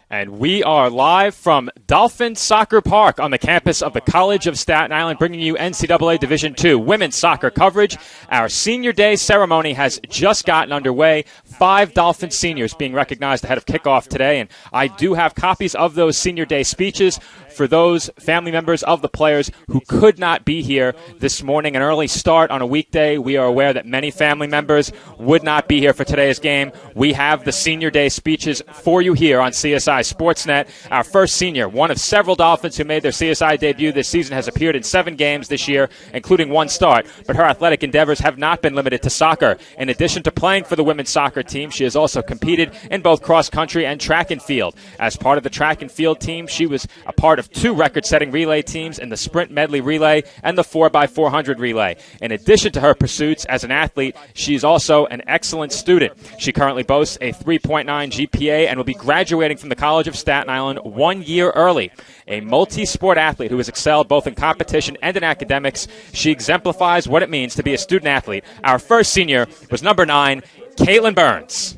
And we are live from Dolphin Soccer Park on the campus of the College of Staten Island, bringing you NCAA Division II women's soccer coverage. Our Senior Day ceremony has just gotten underway. 5 Dolphin seniors being recognized ahead of kickoff today, and I do have copies of those Senior Day speeches for those family members of the players who could not be here this morning. An early start on a weekday. We are aware that many family members would not be here for today's game. We have the Senior Day speeches for you here on CSI Sportsnet. Our first senior, one of several Dolphins who made their CSI debut this season, has appeared in 7 games this year, including 1 start, but her athletic endeavors have not been limited to soccer. In addition to playing for the women's soccer team, she has also competed in both cross country and track and field. As part of the track and field team, she was a part of 2 record-setting relay teams in the sprint medley relay and the 4x400 relay. In addition to her pursuits as an athlete, she is also an excellent student. She currently boasts a 3.9 GPA and will be graduating from the College of Staten Island 1 year early. A multi-sport athlete who has excelled both in competition and in academics, she exemplifies what it means to be a student athlete. Our first senior was number 9, Caitlin Burns.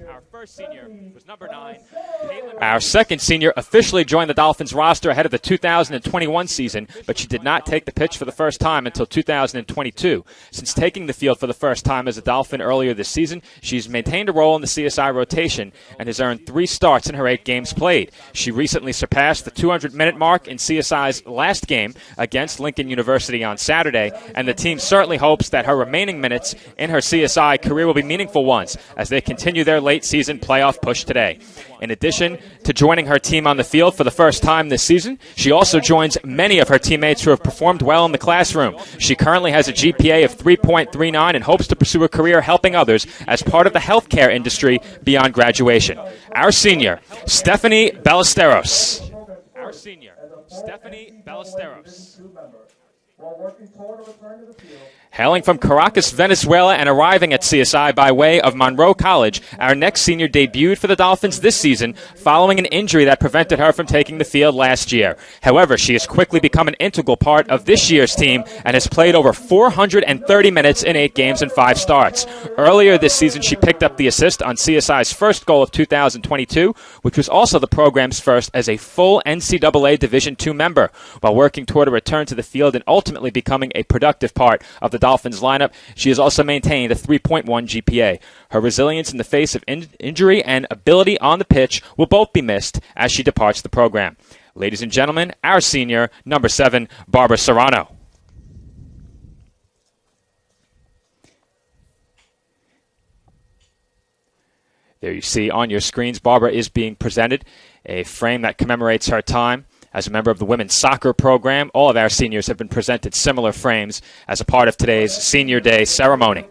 Our second senior officially joined the Dolphins roster ahead of the 2021 season, but she did not take the pitch for the first time until 2022. Since taking the field for the first time as a Dolphin earlier this season, she's maintained a role in the CSI rotation and has earned 3 starts in her 8 games played. She recently surpassed the 200-minute mark in CSI's last game against Lincoln University on Saturday, and the team certainly hopes that her remaining minutes in her CSI career will be meaningful ones as they continue their late season playoff push today. In addition to joining her team on the field for the first time this season, she also joins many of her teammates who have performed well in the classroom. She currently has a GPA of 3.39 and hopes to pursue a career helping others as part of the healthcare industry beyond graduation. Our senior, Stephanie Ballesteros. Hailing from Caracas, Venezuela, and arriving at CSI by way of Monroe College, our next senior debuted for the Dolphins this season following an injury that prevented her from taking the field last year. However, she has quickly become an integral part of this year's team and has played over 430 minutes in 8 games and 5 starts. Earlier this season, she picked up the assist on CSI's first goal of 2022, which was also the program's first as a full NCAA Division II member, while working toward a return to the field and ultimately becoming a productive part of the Dolphins lineup. She has also maintained a 3.1 GPA. Her resilience in the face of injury and ability on the pitch will both be missed as she departs the program. Ladies and gentlemen, our senior, number 7, Barbara Serrano. There you see on your screens, Barbara is being presented a frame that commemorates her time as a member of the women's soccer program. All of our seniors have been presented similar frames as a part of today's Senior Day ceremony.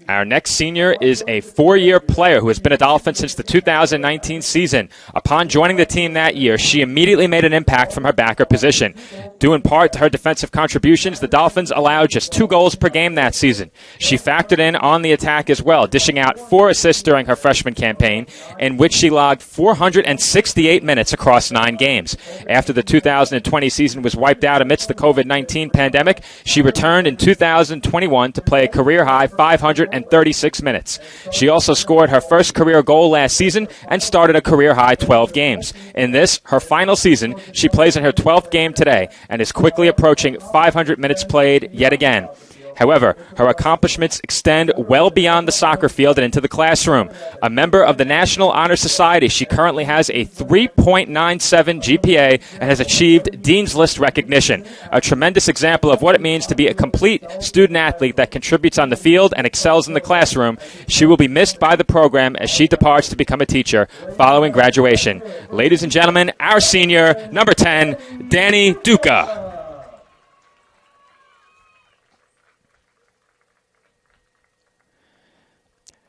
Our next senior is a 4-year player who has been a Dolphin since the 2019 season. Upon joining the team that year, she immediately made an impact from her backer position. Due in part to her defensive contributions, the Dolphins allowed just 2 goals per game that season. She factored in on the attack as well, dishing out 4 assists during her freshman campaign, in which she logged 468 minutes across 9 games. After the 2020 season was wiped out amidst the COVID-19 pandemic, she returned in 2021 to play a career-high 536 minutes. She also scored her first career goal last season and started a career-high 12 games. In this, her final season, she plays in her 12th game today and is quickly approaching 500 minutes played yet again. However, her accomplishments extend well beyond the soccer field and into the classroom. A member of the National Honor Society, she currently has a 3.97 GPA and has achieved Dean's List recognition. A tremendous example of what it means to be a complete student athlete that contributes on the field and excels in the classroom. She will be missed by the program as she departs to become a teacher following graduation. Ladies and gentlemen, our senior, number 10, Danny Duca.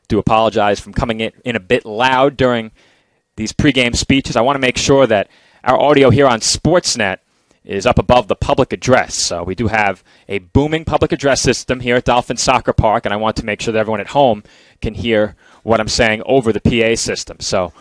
Do apologize for coming in a bit loud during these pregame speeches. I want to make sure that our audio here on Sportsnet is up above the public address. So we do have a booming public address system here at Dolphin Soccer Park, and I want to make sure that everyone at home can hear what I'm saying over the PA system. So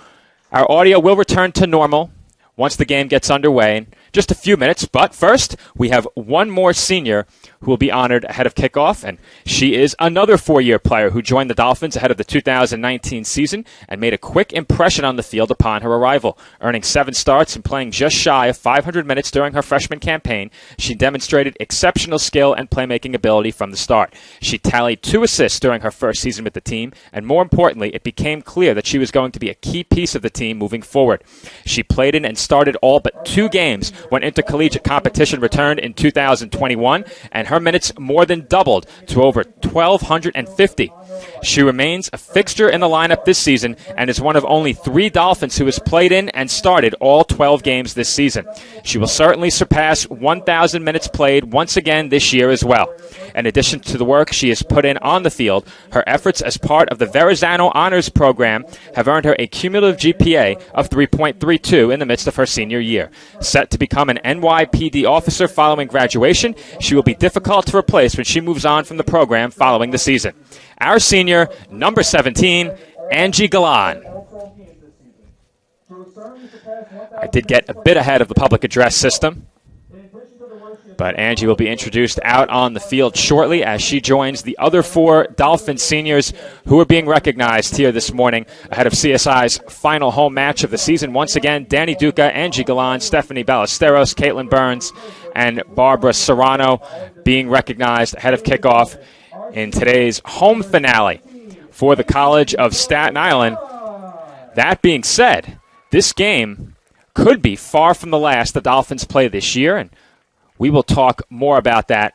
our audio will return to normal once the game gets underway. And just a few minutes. But first, we have one more senior who will be honored ahead of kickoff, and she is another four-year player who joined the Dolphins ahead of the 2019 season and made a quick impression on the field upon her arrival. Earning 7 starts and playing just shy of 500 minutes during her freshman campaign, she demonstrated exceptional skill and playmaking ability from the start. She tallied 2 assists during her first season with the team, and more importantly, it became clear that she was going to be a key piece of the team moving forward. She played in and started all but 2 games when intercollegiate competition returned in 2021, and her minutes more than doubled to over 1,250. She remains a fixture in the lineup this season and is one of only 3 Dolphins who has played in and started all 12 games this season. She will certainly surpass 1,000 minutes played once again this year as well. In addition to the work she has put in on the field, her efforts as part of the Verrazano Honors Program have earned her a cumulative GPA of 3.32 in the midst of her senior year. Set to become an NYPD officer following graduation, she will be difficult to replace when she moves on from the program following the season. Our senior, number 17, Angie Galan. I did get a bit ahead of the public address system, but Angie will be introduced out on the field shortly as she joins the other 4 Dolphin seniors who are being recognized here this morning ahead of CSI's final home match of the season. Once again, Danny Duca, Angie Galan, Stephanie Ballesteros, Caitlin Burns, and Barbara Serrano being recognized ahead of kickoff in today's home finale for the College of Staten Island. That being said, this game could be far from the last the Dolphins play this year, and we will talk more about that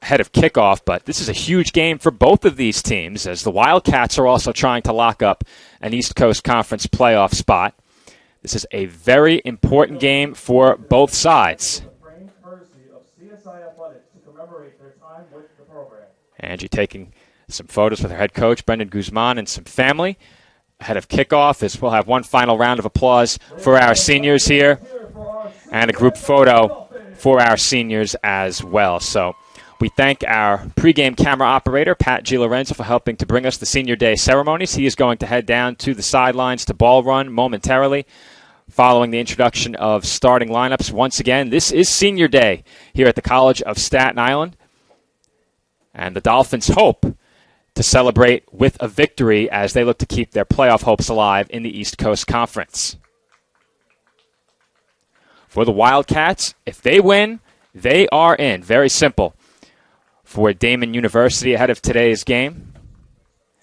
ahead of kickoff, but this is a huge game for both of these teams as the Wildcats are also trying to lock up an East Coast Conference playoff spot. This is a very important game for both sides. Angie taking some photos with her head coach, Brendan Guzman, and some family ahead of kickoff as we'll have one final round of applause for our seniors here and a group photo for our seniors as well. So we thank our pregame camera operator, Pat Gilorenzo, for helping to bring us the Senior Day ceremonies. He is going to head down to the sidelines to ball run momentarily following the introduction of starting lineups. Once again, this is Senior Day here at the College of Staten Island, and the Dolphins hope to celebrate with a victory as they look to keep their playoff hopes alive in the East Coast Conference. For the Wildcats, if they win, they are in. Very simple for Daemen University ahead of today's game.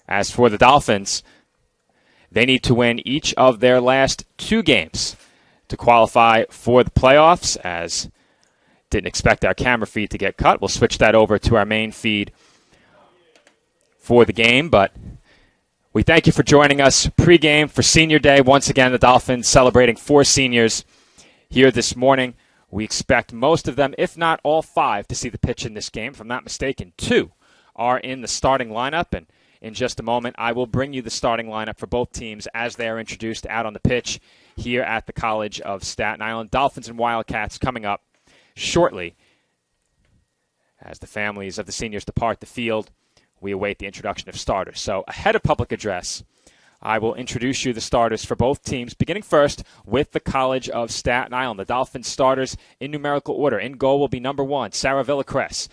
As for the Dolphins, they need to win each of their last 2 games to qualify for the playoffs, as didn't expect our camera feed to get cut. We'll switch that over to our main feed for the game, but we thank you for joining us pregame for Senior Day. Once again, the Dolphins celebrating 4 seniors here this morning. We expect most of them, if not all 5, to see the pitch in this game. If I'm not mistaken, 2 are in the starting lineup, and in just a moment, I will bring you the starting lineup for both teams as they are introduced out on the pitch here at the College of Staten Island. Dolphins and Wildcats coming up shortly. As the families of the seniors depart the field, we await the introduction of starters. So ahead of public address, I will introduce you the starters for both teams, beginning first with the College of Staten Island. The Dolphins starters in numerical order. In goal will be number 1, Sarah Villacrez.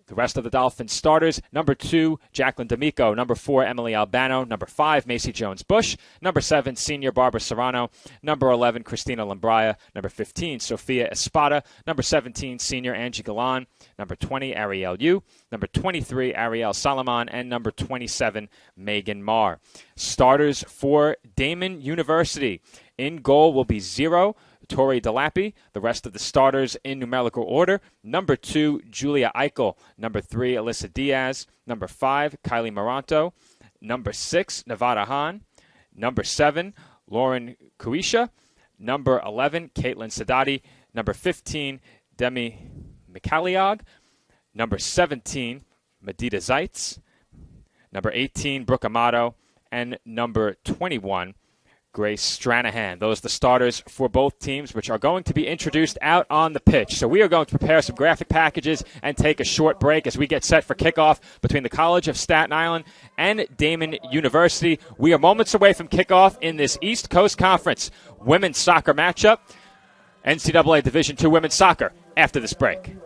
The rest of the Dolphins starters, number 2, Jacqueline D'Amico. Number 4, Emily Albano. Number 5, Macy Jones-Bush. Number 7, senior Barbara Serrano. Number 11, Christina Lambraya. Number 15, Sophia Espada. Number 17, senior Angie Galan. Number 20, Ariel Yu. Number 23, Ariel Salomon. And number 27, Megan Marr. Starters for Daemen University. In goal will be 0, Tori Delapi. The rest of the starters in numerical order. Number 2, Julia Eichel. Number 3, Alyssa Diaz. Number 5, Kylie Maranto. Number 6, Nevada Hahn. Number 7, Lauren Kuisha. Number 11, Caitlin Sadati. Number 15, Demi Mikaliog. Number 17, Medita Zeitz. Number 18, Brooke Amato. And number 21, Grace Stranahan. Those are the starters for both teams, which are going to be introduced out on the pitch. So we are going to prepare some graphic packages and take a short break as we get set for kickoff between the College of Staten Island and Daemen University. We are moments away from kickoff in this East Coast Conference women's soccer matchup. NCAA Division II women's soccer after this break.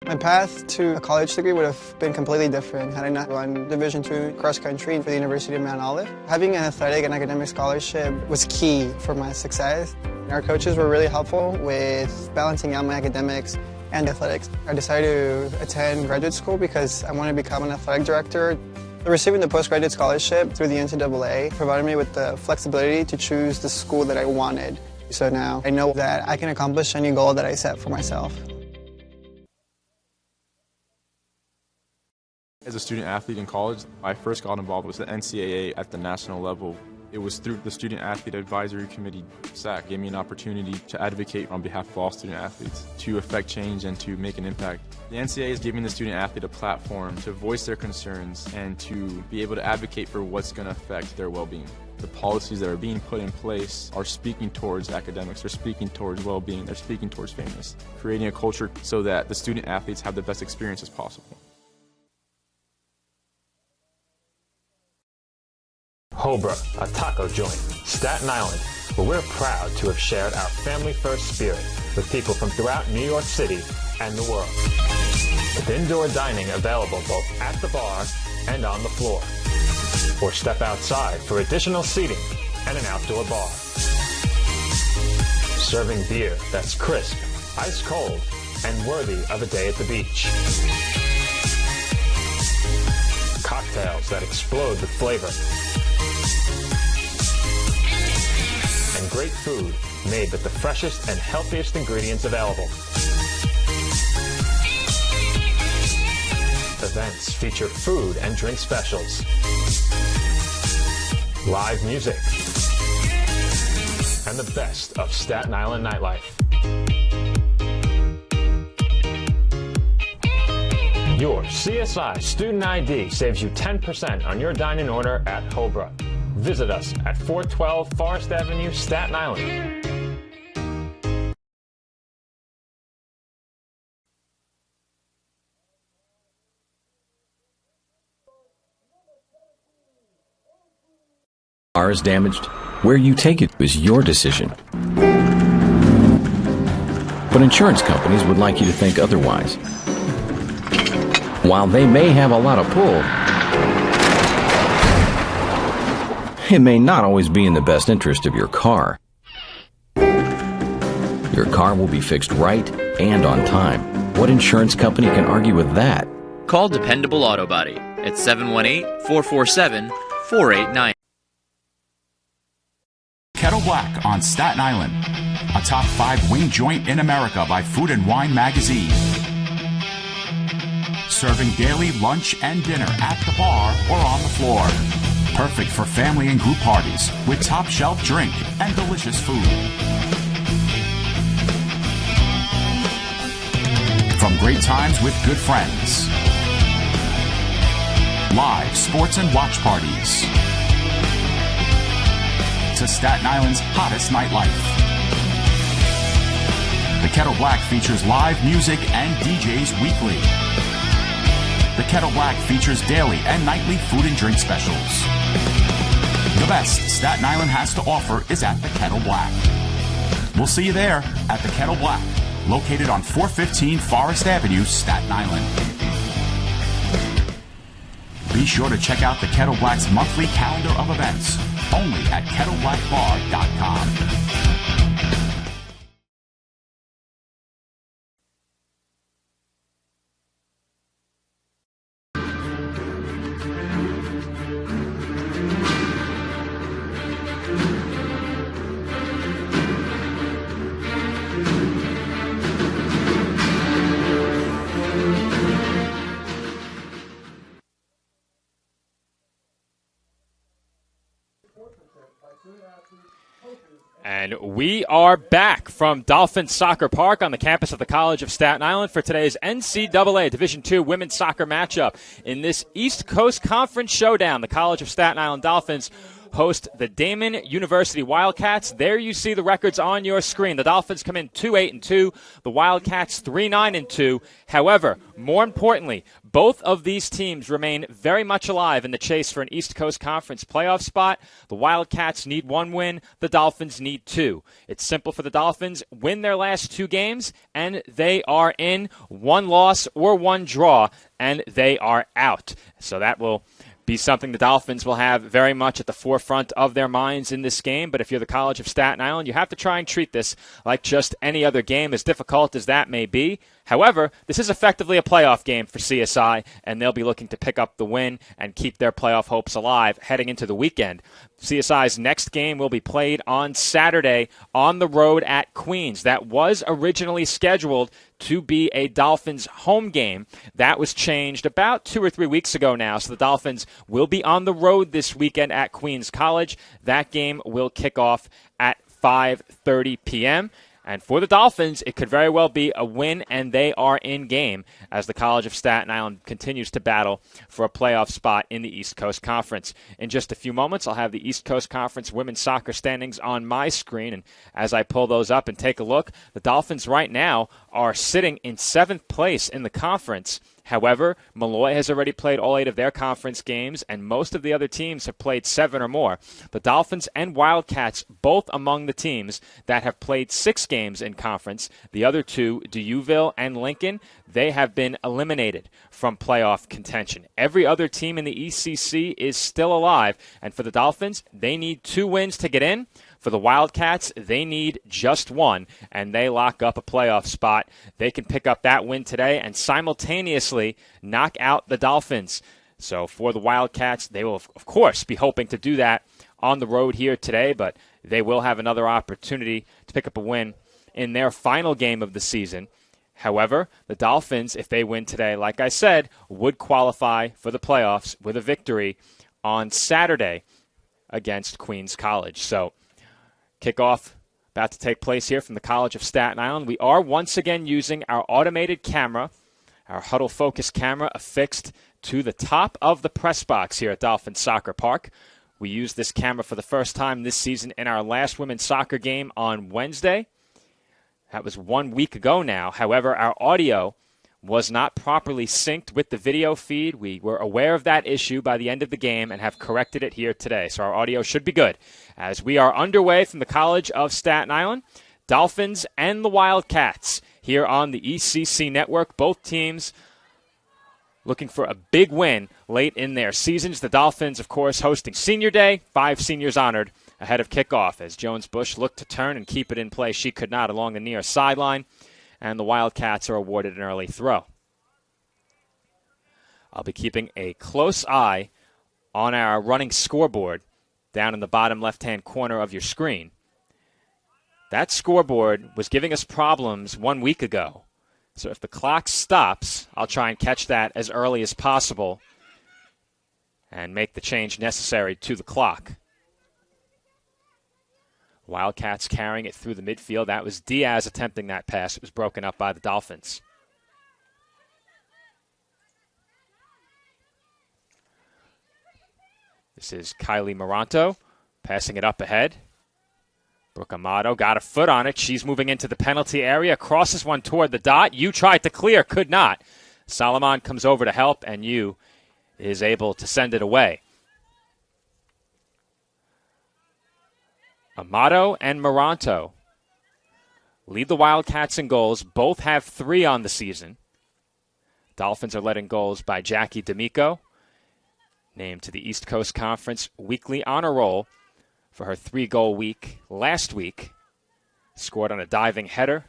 My path to a college degree would have been completely different had I not run Division II cross country for the University of Mount Olive. Having an athletic and academic scholarship was key for my success. Our coaches were really helpful with balancing out my academics and athletics. I decided to attend graduate school because I wanted to become an athletic director. Receiving the postgraduate scholarship through the NCAA provided me with the flexibility to choose the school that I wanted. So now I know that I can accomplish any goal that I set for myself. As a student athlete in college, I first got involved with the NCAA at the national level. It was through the Student Athlete Advisory Committee, SAC, gave me an opportunity to advocate on behalf of all student athletes, to affect change and to make an impact. The NCAA is giving the student athlete a platform to voice their concerns and to be able to advocate for what's going to affect their well-being. The policies that are being put in place are speaking towards academics, they're speaking towards well-being, they're speaking towards fairness, creating a culture so that the student athletes have the best experiences possible. Hobra, a taco joint, Staten Island, where we're proud to have shared our family-first spirit with people from throughout New York City and the world. With indoor dining available both at the bar and on the floor. Or step outside for additional seating and an outdoor bar. Serving beer that's crisp, ice cold, and worthy of a day at the beach. Cocktails that explode with flavor. And great food made with the freshest and healthiest ingredients available. Events feature food and drink specials, live music, and the best of Staten Island nightlife. Your CSI Student ID saves you 10% on your dine-in order at Hobra. Visit us at 412 Forest Avenue, Staten Island. Car is damaged, where you take it is your decision. But insurance companies would like you to think otherwise. While they may have a lot of pull, it may not always be in the best interest of your car. Your car will be fixed right and on time. What insurance company can argue with that? Call Dependable Auto Body at 718-447-4890. Kettle Black on Staten Island, a top 5 wing joint in America by Food and Wine magazine. Serving daily lunch and dinner at the bar or on the floor. Perfect for family and group parties with top shelf drink and delicious food. From great times with good friends, live sports and watch parties, to Staten Island's hottest nightlife. The Kettle Black features live music and DJs weekly. The Kettle Black features daily and nightly food and drink specials. The best Staten Island has to offer is at the Kettle Black. We'll see you there at the Kettle Black, located on 415 Forest Avenue, Staten Island. Be sure to check out the Kettle Black's monthly calendar of events, only at kettleblackbar.com. And we are back from Dolphin Soccer Park on the campus of the College of Staten Island for today's NCAA Division II women's soccer matchup. In this East Coast Conference showdown, the College of Staten Island Dolphins host the Daemen University Wildcats. There you see the records on your screen. The Dolphins come in 2-8-2. The Wildcats 3-9-2. However, more importantly, both of these teams remain very much alive in the chase for an East Coast Conference playoff spot. The Wildcats need one win. The Dolphins need two. It's simple for the Dolphins. Win their last two games, and they are in. One loss or one draw, and they are out. So that will be something the Dolphins will have very much at the forefront of their minds in this game. But if you're the College of Staten Island, you have to try and treat this like just any other game, as difficult as that may be. However, this is effectively a playoff game for CSI, and they'll be looking to pick up the win and keep their playoff hopes alive heading into the weekend. CSI's next game will be played on Saturday on the road at Queens. That was originally scheduled to be a Dolphins home game. That was changed about 2 or 3 weeks ago now, so the Dolphins will be on the road this weekend at Queens College. That game will kick off at 5:30 p.m., and for the Dolphins, it could very well be a win, and they are in game as the College of Staten Island continues to battle for a playoff spot in the East Coast Conference. In just a few moments, I'll have the East Coast Conference women's soccer standings on my screen, and as I pull those up and take a look, the Dolphins right now are sitting in 7th place in the conference. However, Malloy has already played all 8 of their conference games, and most of the other teams have played 7 or more. The Dolphins and Wildcats both among the teams that have played 6 games in conference. The other two, Deauville and Lincoln, they have been eliminated from playoff contention. Every other team in the ECC is still alive, and for the Dolphins, they need 2 wins to get in. For the Wildcats, they need just 1, and they lock up a playoff spot. They can pick up that win today and simultaneously knock out the Dolphins. So for the Wildcats, they will, of course, be hoping to do that on the road here today, but they will have another opportunity to pick up a win in their final game of the season. However, the Dolphins, if they win today, like I said, would qualify for the playoffs with a victory on Saturday against Queens College. So kickoff about to take place here from the College of Staten Island. We are once again using our automated camera, our Huddle Focus camera affixed to the top of the press box here at Dolphin Soccer Park. We used this camera for the first time this season in our last women's soccer game on Wednesday. That was 1 week ago now. However, our audio was not properly synced with the video feed. We were aware of that issue by the end of the game and have corrected it here today. So our audio should be good. As we are underway from the College of Staten Island, Dolphins and the Wildcats here on the ECC network. Both teams looking for a big win late in their seasons. The Dolphins, of course, hosting Senior Day, 5 seniors honored ahead of kickoff as Jones Bush looked to turn and keep it in play. She could not along the near sideline, and the Wildcats are awarded an early throw. I'll be keeping a close eye on our running scoreboard down in the bottom left-hand corner of your screen. That scoreboard was giving us problems 1 week ago. So if the clock stops, I'll try and catch that as early as possible and make the change necessary to the clock. Wildcats carrying it through the midfield. That was Diaz attempting that pass. It was broken up by the Dolphins. This is Kylie Moranto passing it up ahead. Brooke Amato got a foot on it. She's moving into the penalty area. Crosses one toward the dot. Yu tried to clear, could not. Solomon comes over to help, and Yu is able to send it away. Amato and Moranto lead the Wildcats in goals. Both have 3 on the season. Dolphins are led in goals by Jackie D'Amico, named to the East Coast Conference Weekly Honor Roll for her 3-goal week last week. Scored on a diving header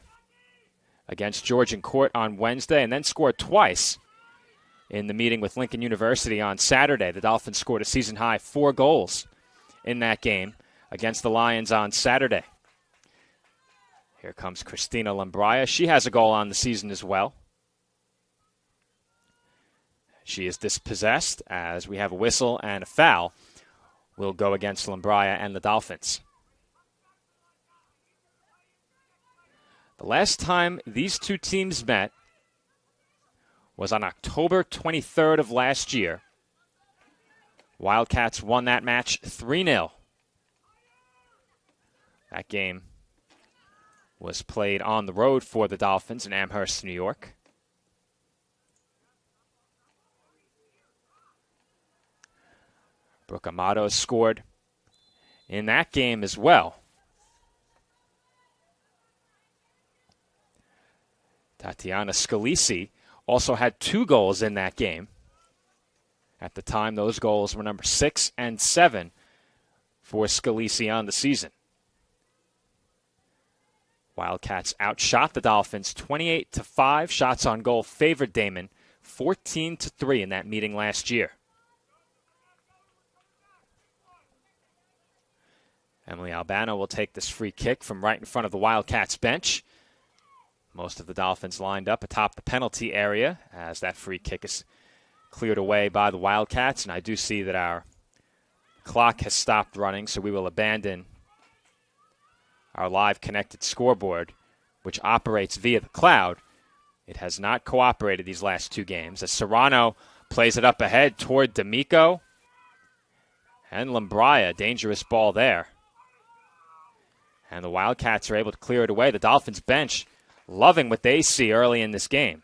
against Georgian Court on Wednesday, and then scored twice in the meeting with Lincoln University on Saturday. The Dolphins scored a season-high 4 goals in that game against the Lions on Saturday. Here comes Christina Lambraya. She has a goal on the season as well. She is dispossessed as we have a whistle and a foul will go against Lambraya and the Dolphins. The last time these two teams met was on October 23rd of last year. Wildcats won that match 3-0. That game was played on the road for the Dolphins in Amherst, New York. Brooke Amato scored in that game as well. Tatiana Scalisi also had 2 goals in that game. At the time, those goals were number 6 and 7 for Scalisi on the season. Wildcats outshot the Dolphins 28-5. Shots on goal favored Daemen 14-3 in that meeting last year. Emily Albano will take this free kick from right in front of the Wildcats bench. Most of the Dolphins lined up atop the penalty area as that free kick is cleared away by the Wildcats. And I do see that our clock has stopped running, so we will abandon our live connected scoreboard, which operates via the cloud. It has not cooperated these last 2 games as Serrano plays it up ahead toward D'Amico. And Lambraya, dangerous ball there. And the Wildcats are able to clear it away. The Dolphins bench loving what they see early in this game.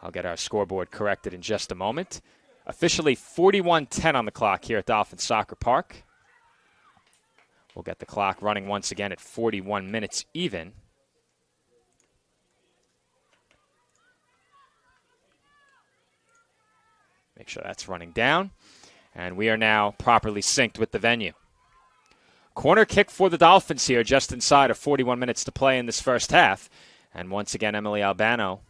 I'll get our scoreboard corrected in just a moment. Officially 41-10 on the clock here at Dolphin Soccer Park. We'll get the clock running once again at 41 minutes even. Make sure that's running down. And we are now properly synced with the venue. Corner kick for the Dolphins here just inside of 41 minutes to play in this first half. And once again, Emily Albano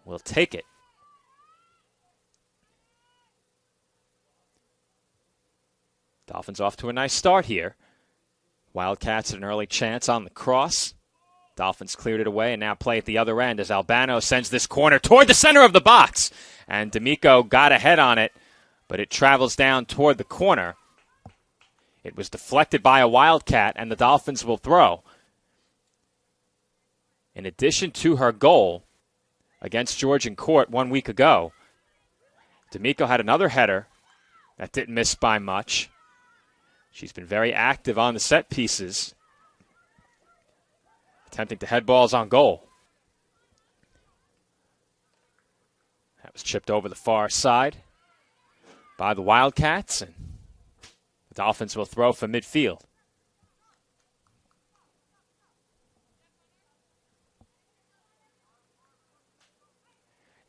will take it. Dolphins off to a nice start here. Wildcats had an early chance on the cross. Dolphins cleared it away and now play at the other end as Albano sends this corner toward the center of the box. And D'Amico got ahead on it, but it travels down toward the corner. It was deflected by a Wildcat, and the Dolphins will throw. In addition to her goal against Georgian Court 1 week ago, D'Amico had another header that didn't miss by much. She's been very active on the set pieces, attempting to head balls on goal. That was chipped over the far side by the Wildcats, and the Dolphins will throw from midfield.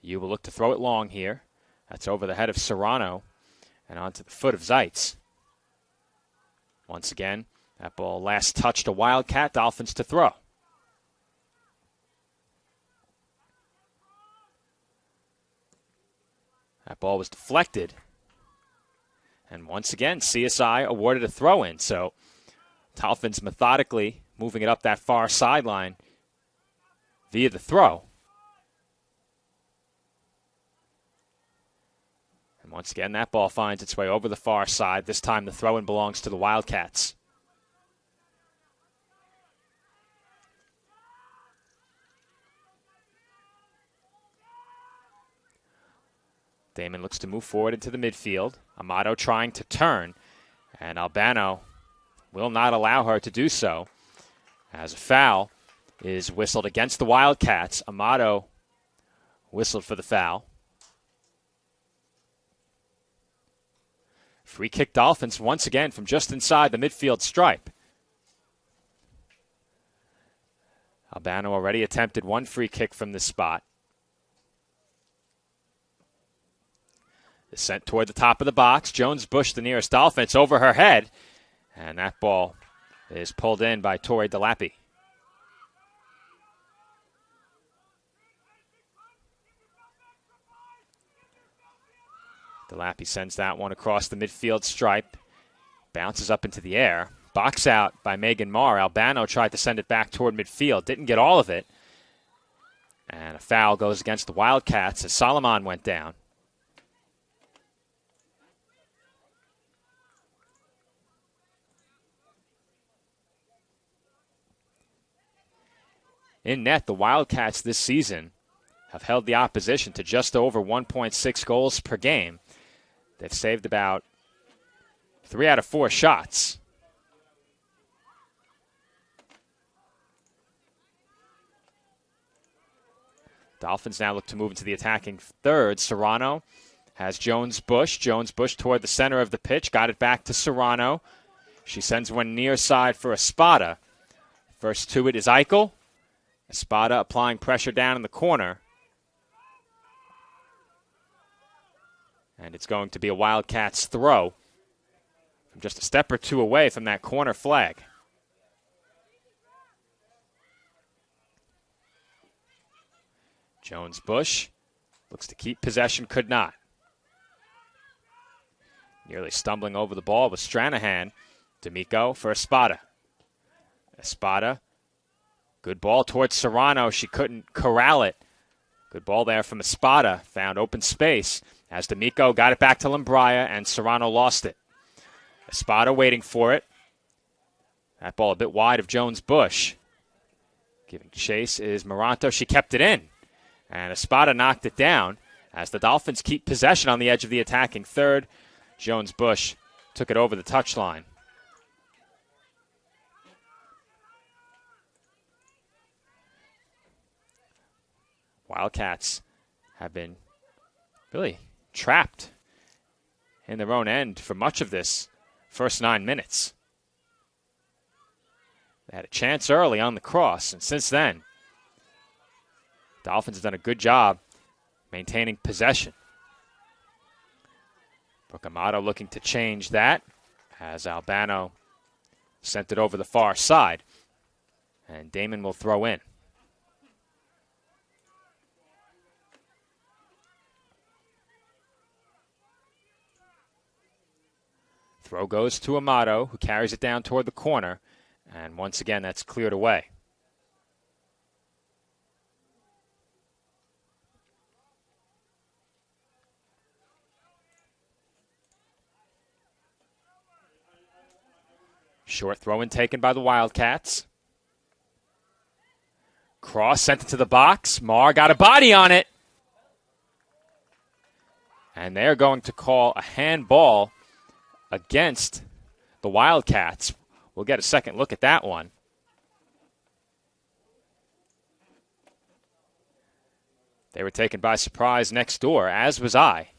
You will look to throw it long here. That's over the head of Serrano and onto the foot of Zeitz. Once again, that ball last touched a Wildcat. Dolphins to throw. That ball was deflected. And once again, CSI awarded a throw-in. So Dolphins methodically moving it up that far sideline via the throw. And once again, that ball finds its way over the far side. This time the throw-in belongs to the Wildcats. Daemen looks to move forward into the midfield. Amato trying to turn, and Albano will not allow her to do so. As a foul is whistled against the Wildcats. Amato whistled for the foul. Free kick Dolphins once again from just inside the midfield stripe. Albano already attempted one free kick from this spot. It's sent toward the top of the box. Jones Bush, the nearest Dolphin. It's over her head. And that ball is pulled in by Tori Delapi. Delapi sends that one across the midfield stripe. Bounces up into the air. Box out by Megan Marr. Albano tried to send it back toward midfield. Didn't get all of it. And a foul goes against the Wildcats as Solomon went down. In net, the Wildcats this season have held the opposition to just over 1.6 goals per game. They've saved about 3 out of 4 shots. Dolphins now look to move into the attacking third. Serrano has Jones-Bush. Jones-Bush toward the center of the pitch. Got it back to Serrano. She sends one near side for Espada. First to it is Eichel. Espada applying pressure down in the corner. And it's going to be a Wildcats throw from just a step or two away from that corner flag. Jones-Bush looks to keep possession, could not. Nearly stumbling over the ball was Stranahan. D'Amico for Espada. Espada, good ball towards Serrano. She couldn't corral it. Good ball there from Espada. Found open space as D'Amico got it back to Lambraya, and Serrano lost it. Espada waiting for it. That ball a bit wide of Jones-Bush. Giving chase is Moranto. She kept it in. And Espada knocked it down as the Dolphins keep possession on the edge of the attacking third. Jones-Bush took it over the touchline. Wildcats have been really trapped in their own end for much of this first 9 minutes. They had a chance early on the cross, and since then, Dolphins have done a good job maintaining possession. Brooke Amato looking to change that as Albano sent it over the far side. And Daemen will throw in. Throw goes to Amato, who carries it down toward the corner. And once again, that's cleared away. Short throw-in taken by the Wildcats. Cross sent it to the box. Marr got a body on it. And they're going to call a handball against the Wildcats. We'll get a second look at that one. They were taken by surprise next door, as was I.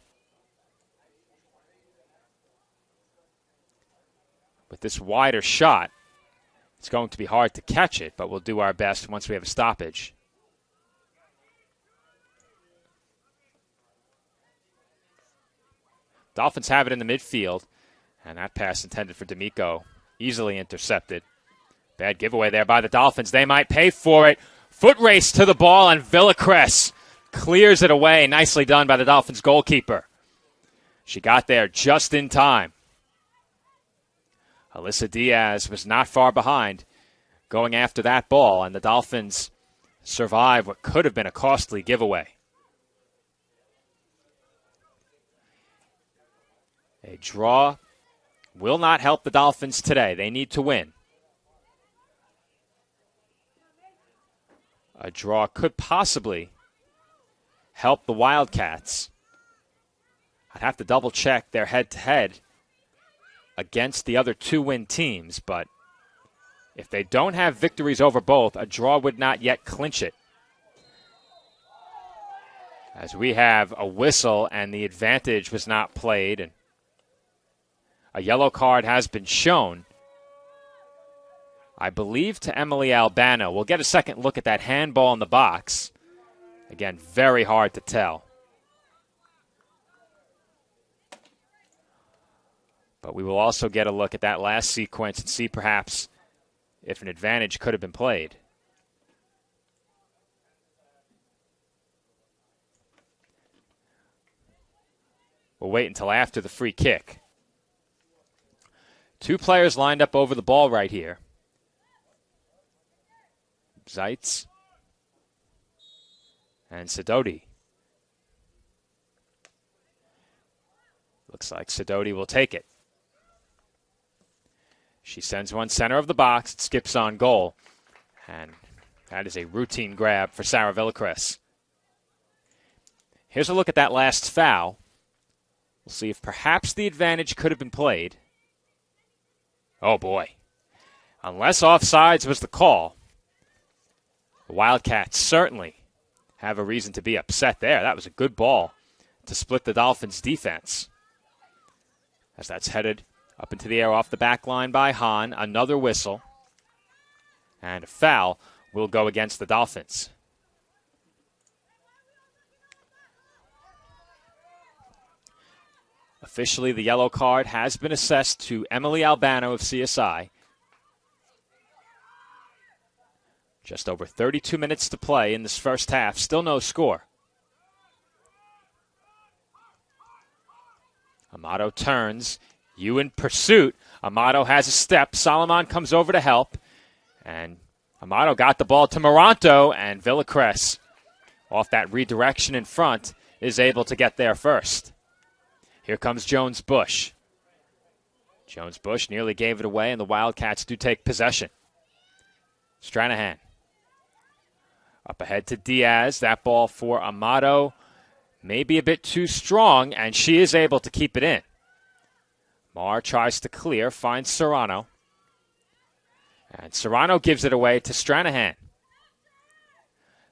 With this wider shot, it's going to be hard to catch it, but we'll do our best once we have a stoppage. Dolphins have it in the midfield, and that pass intended for D'Amico, easily intercepted. Bad giveaway there by the Dolphins. They might pay for it. Foot race to the ball, and Villacres clears it away. Nicely done by the Dolphins goalkeeper. She got there just in time. Alyssa Diaz was not far behind going after that ball, and the Dolphins survive what could have been a costly giveaway. A draw will not help the Dolphins today. They need to win. A draw could possibly help the Wildcats. I'd have to double-check their head-to-head against the other 2-win teams, but if they don't have victories over both, a draw would not yet clinch it. As we have a whistle and the advantage was not played, and a yellow card has been shown, I believe, to Emily Albano. We'll get a second look at that handball in the box. Again, very hard to tell. But we will also get a look at that last sequence and see perhaps if an advantage could have been played. We'll wait until after the free kick. 2 players lined up over the ball right here. Zeitz and Sidoti. Looks like Sidoti will take it. She sends one center of the box. It skips on goal. And That is a routine grab for Sarah Villacrez. Here's a look at that last foul. We'll see if perhaps the advantage could have been played. Oh, boy. Unless offsides was the call, the Wildcats certainly have a reason to be upset there. That was a good ball to split the Dolphins' defense. As that's headed up into the air off the back line by Hahn. Another whistle. And a foul will go against the Dolphins. Officially, the yellow card has been assessed to Emily Albano of CSI. Just over 32 minutes to play in this first half. Still no score. Amato turns. You in pursuit. Amato has a step. Solomon comes over to help. And Amato got the ball to Moranto. And Villacrez, off that redirection in front, is able to get there first. Here comes Jones-Bush. Jones-Bush nearly gave it away, and the Wildcats do take possession. Stranahan. Up ahead to Diaz. That ball for Amato may be a bit too strong, and she is able to keep it in. Marr tries to clear, finds Serrano. And Serrano gives it away to Stranahan.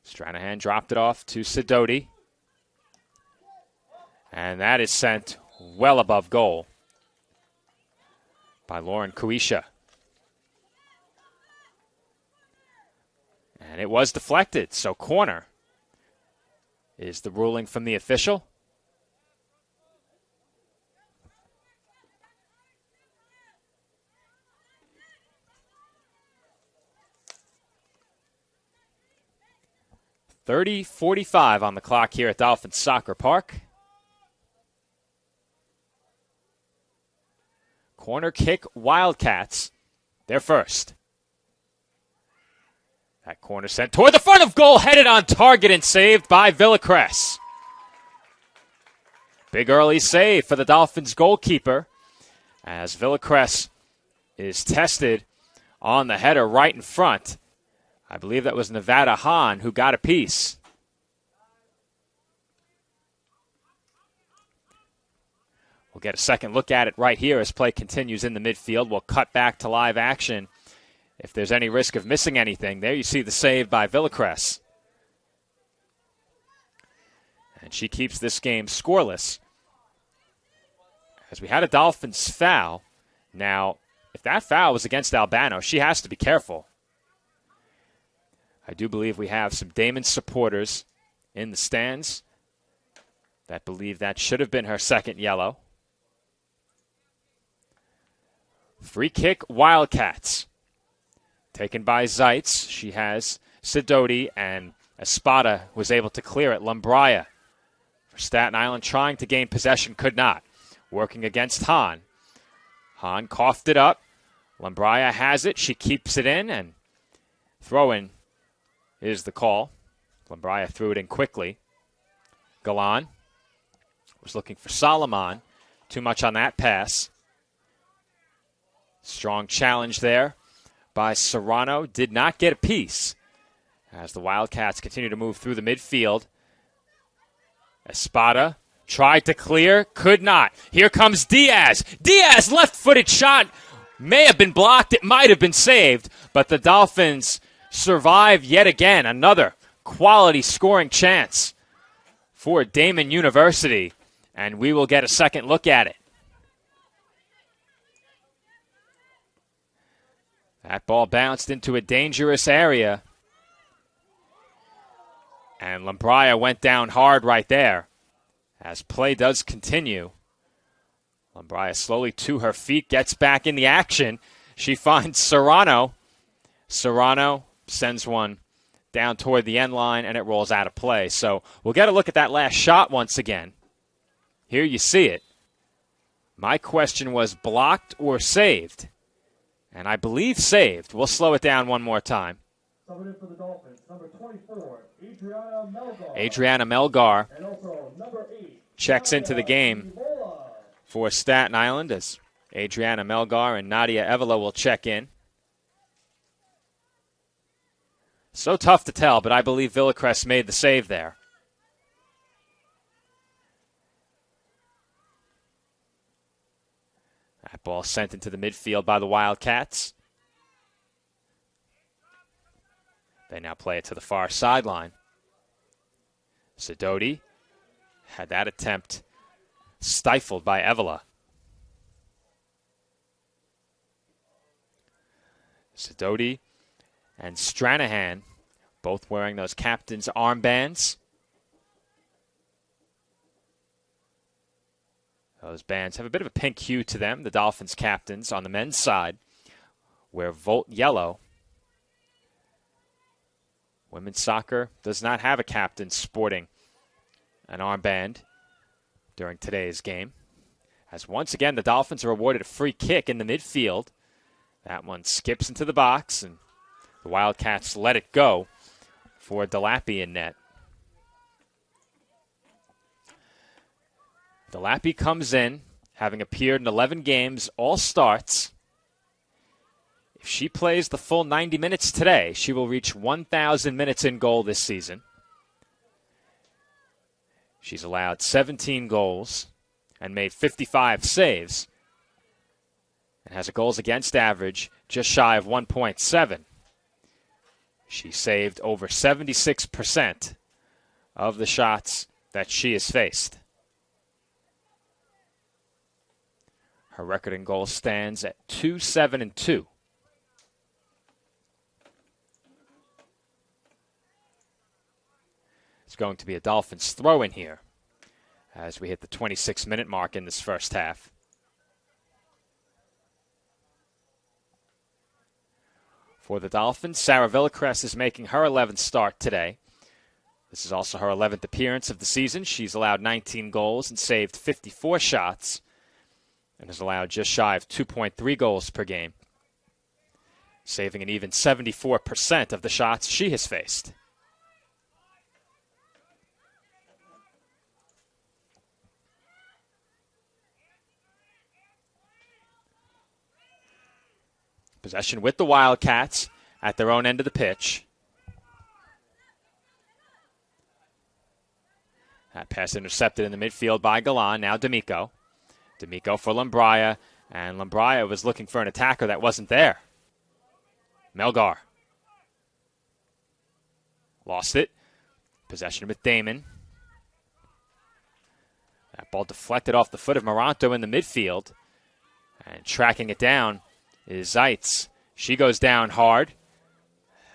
Stranahan dropped it off to Sidoti. And that is sent well above goal by Lauren Kuisha. And it was deflected, so corner is the ruling from the official. .30:45 on the clock here at Dolphins Soccer Park. Corner kick, Wildcats. They're first. That corner sent toward the front of goal, headed on target and saved by Villacrez. Big early save for the Dolphins goalkeeper as Villacrez is tested on the header right in front. I believe that was Nevada Hahn who got a piece. We'll get a second look at it right here as play continues in the midfield. We'll cut back to live action if there's any risk of missing anything. There you see the save by Villacrez. And she keeps this game scoreless. As we had a Dolphins foul. Now, if that foul was against Albano, she has to be careful. I do believe we have some Daemen supporters in the stands that believe that should have been her second yellow. Free kick, Wildcats. Taken by Zeitz. She has Sidoti, and Espada was able to clear it. Lambraya for Staten Island trying to gain possession, could not. Working against Hahn. Hahn coughed it up. Lambraya has it. She keeps it in, and throw-in is the call. Lambraya threw it in quickly. Galan was looking for Solomon. Too much on that pass. Strong challenge there by Serrano. Did not get a piece as the Wildcats continue to move through the midfield. Espada tried to clear, could not. Here comes Diaz. Diaz, left-footed shot. May have been blocked. It might have been saved, but the Dolphins survive yet again. Another quality scoring chance for Daemen University, and we will get a second look at it. That ball bounced into a dangerous area, and Lambraya went down hard right there. As play does continue, Lambraya slowly to her feet, gets back in the action. She finds Serrano. Serrano sends one down toward the end line, and it rolls out of play. So we'll get a look at that last shot once again. Here you see it. My question was blocked or saved, and I believe saved. We'll slow it down one more time. Coming in for the Dolphins, number 24, Adriana Melgar. Adriana Melgar And also number 8, checks into the game for Staten Island as Adriana Melgar and Nadia Evela will check in. So tough to tell, but I believe Villacrest made the save there. That ball sent into the midfield by the Wildcats. They now play it to the far sideline. Sidoti had that attempt stifled by Evola. Sidoti and Stranahan both wearing those captain's armbands. Those bands have a bit of a pink hue to them. The Dolphins captains on the men's side wear Volt yellow. Women's soccer does not have a captain sporting an armband during today's game. As once again, the Dolphins are awarded a free kick in the midfield. That one skips into the box, and the Wildcats let it go for Delappy in net. Delappy comes in, having appeared in 11 games, all starts. If she plays the full 90 minutes today, she will reach 1,000 minutes in goal this season. She's allowed 17 goals and made 55 saves, and has a goals against average just shy of 1.7. She saved over 76% of the shots that she has faced. Her record in goals stands at 2-7-2. It's going to be a Dolphins throw in here as we hit the 26-minute mark in this first half. For the Dolphins, Sarah Villacrest is making her 11th start today. This is also her 11th appearance of the season. She's allowed 19 goals and saved 54 shots, and has allowed just shy of 2.3 goals per game, saving an even 74% of the shots she has faced. Possession with the Wildcats at their own end of the pitch. That pass intercepted in the midfield by Galan. Now D'Amico. D'Amico for Lambraya. And Lambraya was looking for an attacker that wasn't there. Melgar. Lost it. Possession with Daemen. That ball deflected off the foot of Moranto in the midfield. And tracking it down is Zeitz. She goes down hard.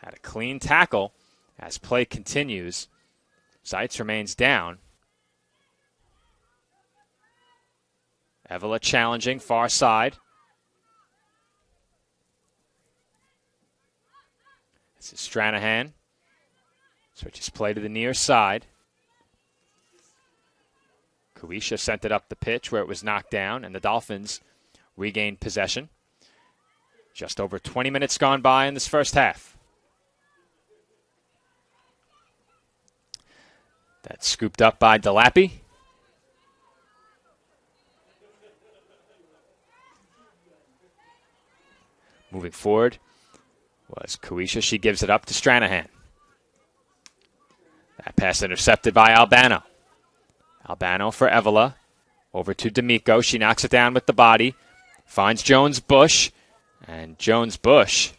Had a clean tackle as play continues. Zeitz remains down. Evola challenging, far side. This is Stranahan. Switches play to the near side. Kuisha sent it up the pitch where it was knocked down, and the Dolphins regained possession. Just over 20 minutes gone by in this first half. That's scooped up by Delappy. Moving forward was Kuisha. She gives it up to Stranahan. That pass intercepted by Albano. Albano for Evola. Over to D'Amico. She knocks it down with the body. Finds Jones-Bush. And Jones-Bush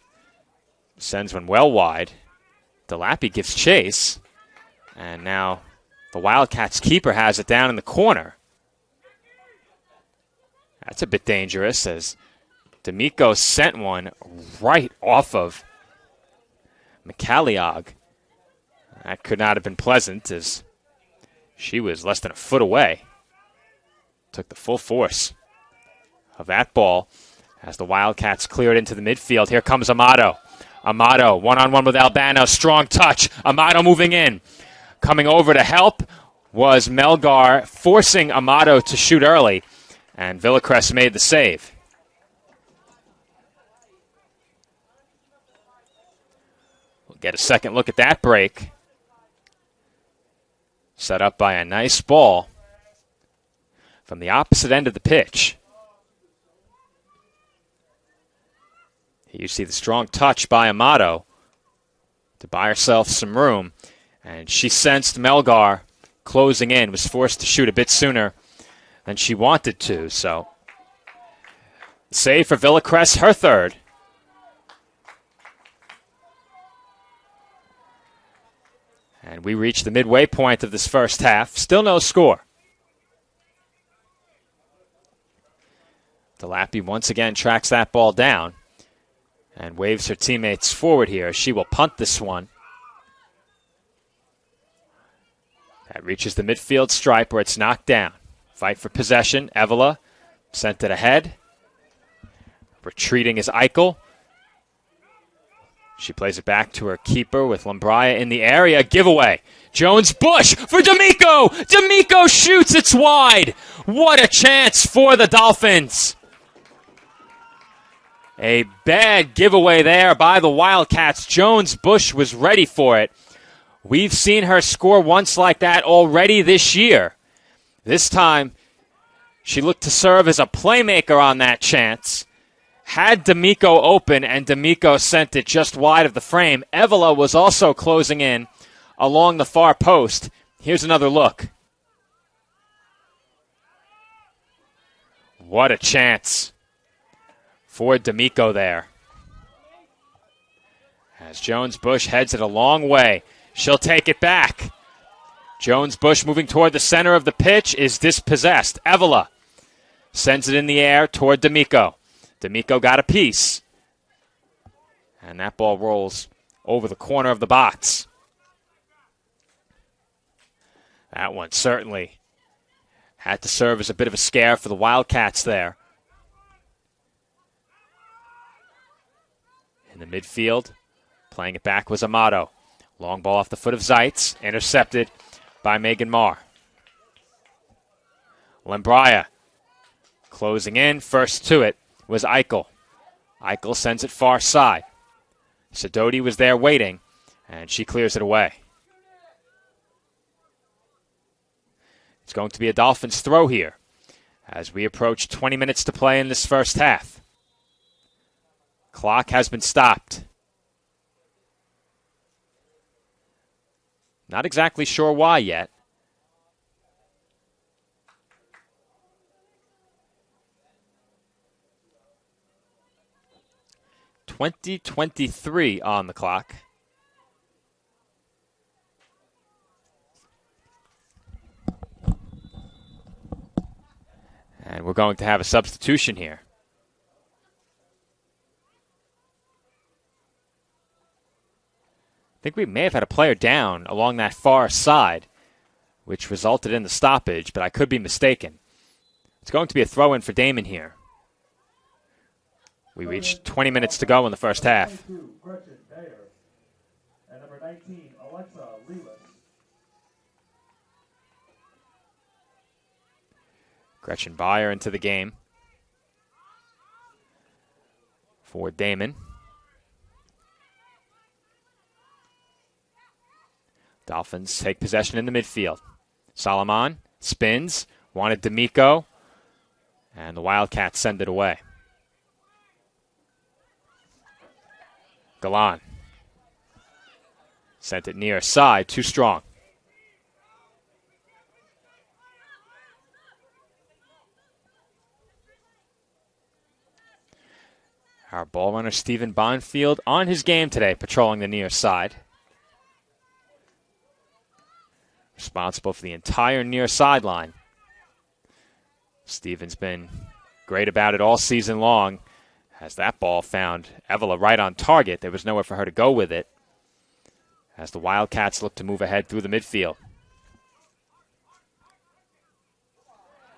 sends one well wide. Delappy gives chase. And now the Wildcats keeper has it down in the corner. That's a bit dangerous as D'Amico sent one right off of McCalliog. That could not have been pleasant as she was less than a foot away. Took the full force of that ball as the Wildcats cleared into the midfield. Here comes Amato. Amato, one-on-one with Albano. Strong touch. Amato moving in. Coming over to help was Melgar, forcing Amato to shoot early. And Villacrest made the save. We'll get a second look at that break. Set up by a nice ball from the opposite end of the pitch. You see the strong touch by Amato. to buy herself some room. And she sensed Melgar closing in, was forced to shoot a bit sooner than she wanted to. So, save for Villacrest, her third. And we reach the midway point of this first half. Still no score. DeLappy once again tracks that ball down and waves her teammates forward here. She will punt this one. That reaches the midfield stripe where it's knocked down. Fight for possession. Evola sent it ahead. Retreating is Eichel. She plays it back to her keeper with Lambraya in the area. Giveaway. Jones-Bush for D'Amico. D'Amico shoots. It's wide. What a chance for the Dolphins. A bad giveaway there by the Wildcats. Jones-Bush was ready for it. We've seen her score once like that already this year. This time, she looked to serve as a playmaker on that chance. Had D'Amico open, and D'Amico sent it just wide of the frame. Evola was also closing in along the far post. Here's another look. What a chance for D'Amico there. As Jones-Bush heads it a long way. She'll take it back. Jones-Bush moving toward the center of the pitch is dispossessed. Evola sends it in the air toward D'Amico. D'Amico got a piece. And that ball rolls over the corner of the box. That one certainly had to serve as a bit of a scare for the Wildcats there. In the midfield, playing it back was Amato. Long ball off the foot of Zeitz, intercepted by Megan Marr. Lambraya closing in, first to it was Eichel. Eichel sends it far side. Sidoti was there waiting, and she clears it away. It's going to be a Dolphins throw here as we approach 20 minutes to play in this first half. Clock has been stopped. Not exactly sure why yet. .2023 on the clock. And we're going to have a substitution here. I think we may have had a player down along that far side, which resulted in the stoppage, but I could be mistaken. It's going to be a throw-in for Daemen here. We reached 20 minutes to go in the first half. Gretchen Bayer. And number 19, Alexa Lelis. Gretchen Bayer into the game for Daemen. Dolphins take possession in the midfield. Solomon spins, wanted D'Amico, and the Wildcats send it away. Galan sent it near side, too strong. Our ball runner, Stephen Bonfield, on his game today, patrolling the near side. Responsible for the entire near sideline. Stephen's been great about it all season long. As that ball found Evola right on target, there was nowhere for her to go with it. As the Wildcats look to move ahead through the midfield.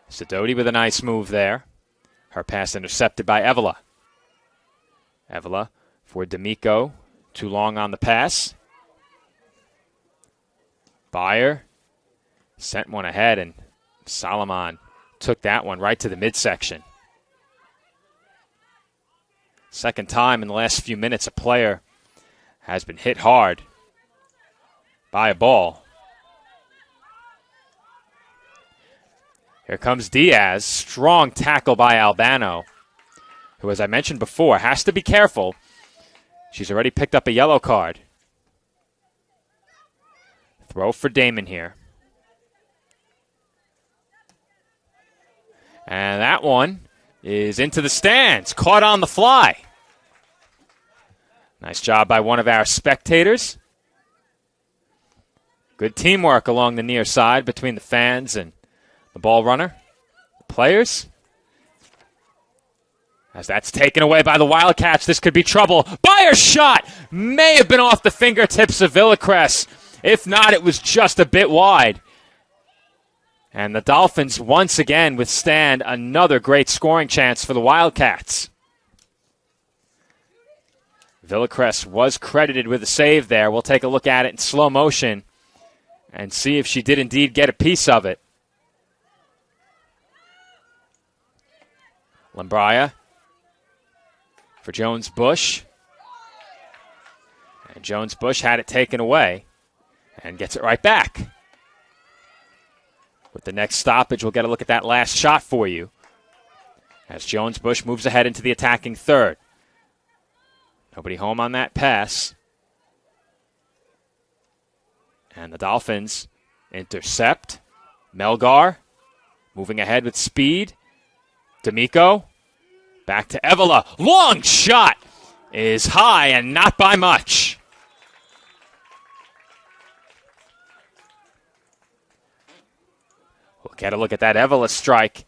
Sidoti with a nice move there. Her pass intercepted by Evola. Evola for D'Amico. Too long on the pass. Bayer sent one ahead, and Solomon took that one right to the midsection. Second time in the last few minutes a player has been hit hard by a ball. Here comes Diaz. Strong tackle by Albano, who, as I mentioned before, has to be careful. She's already picked up a yellow card. Throw for Daemen here. And that one is into the stands, caught on the fly. Nice job by one of our spectators. Good teamwork along the near side between the fans and the ball runner, the players. As that's taken away by the Wildcats, this could be trouble. Bayer's shot may have been off the fingertips of Villacrest. If not, it was just a bit wide. And the Dolphins once again withstand another great scoring chance for the Wildcats. Villacrest was credited with a save there. We'll take a look at it in slow motion and see if she did indeed get a piece of it. Lambraya for Jones-Bush. And Jones-Bush had it taken away and gets it right back. With the next stoppage, we'll get a look at that last shot for you as Jones-Bush moves ahead into the attacking third. Nobody home on that pass. And the Dolphins intercept. Melgar moving ahead with speed. D'Amico back to Evola. Long shot is high and not by much. We'll get a look at that Evola strike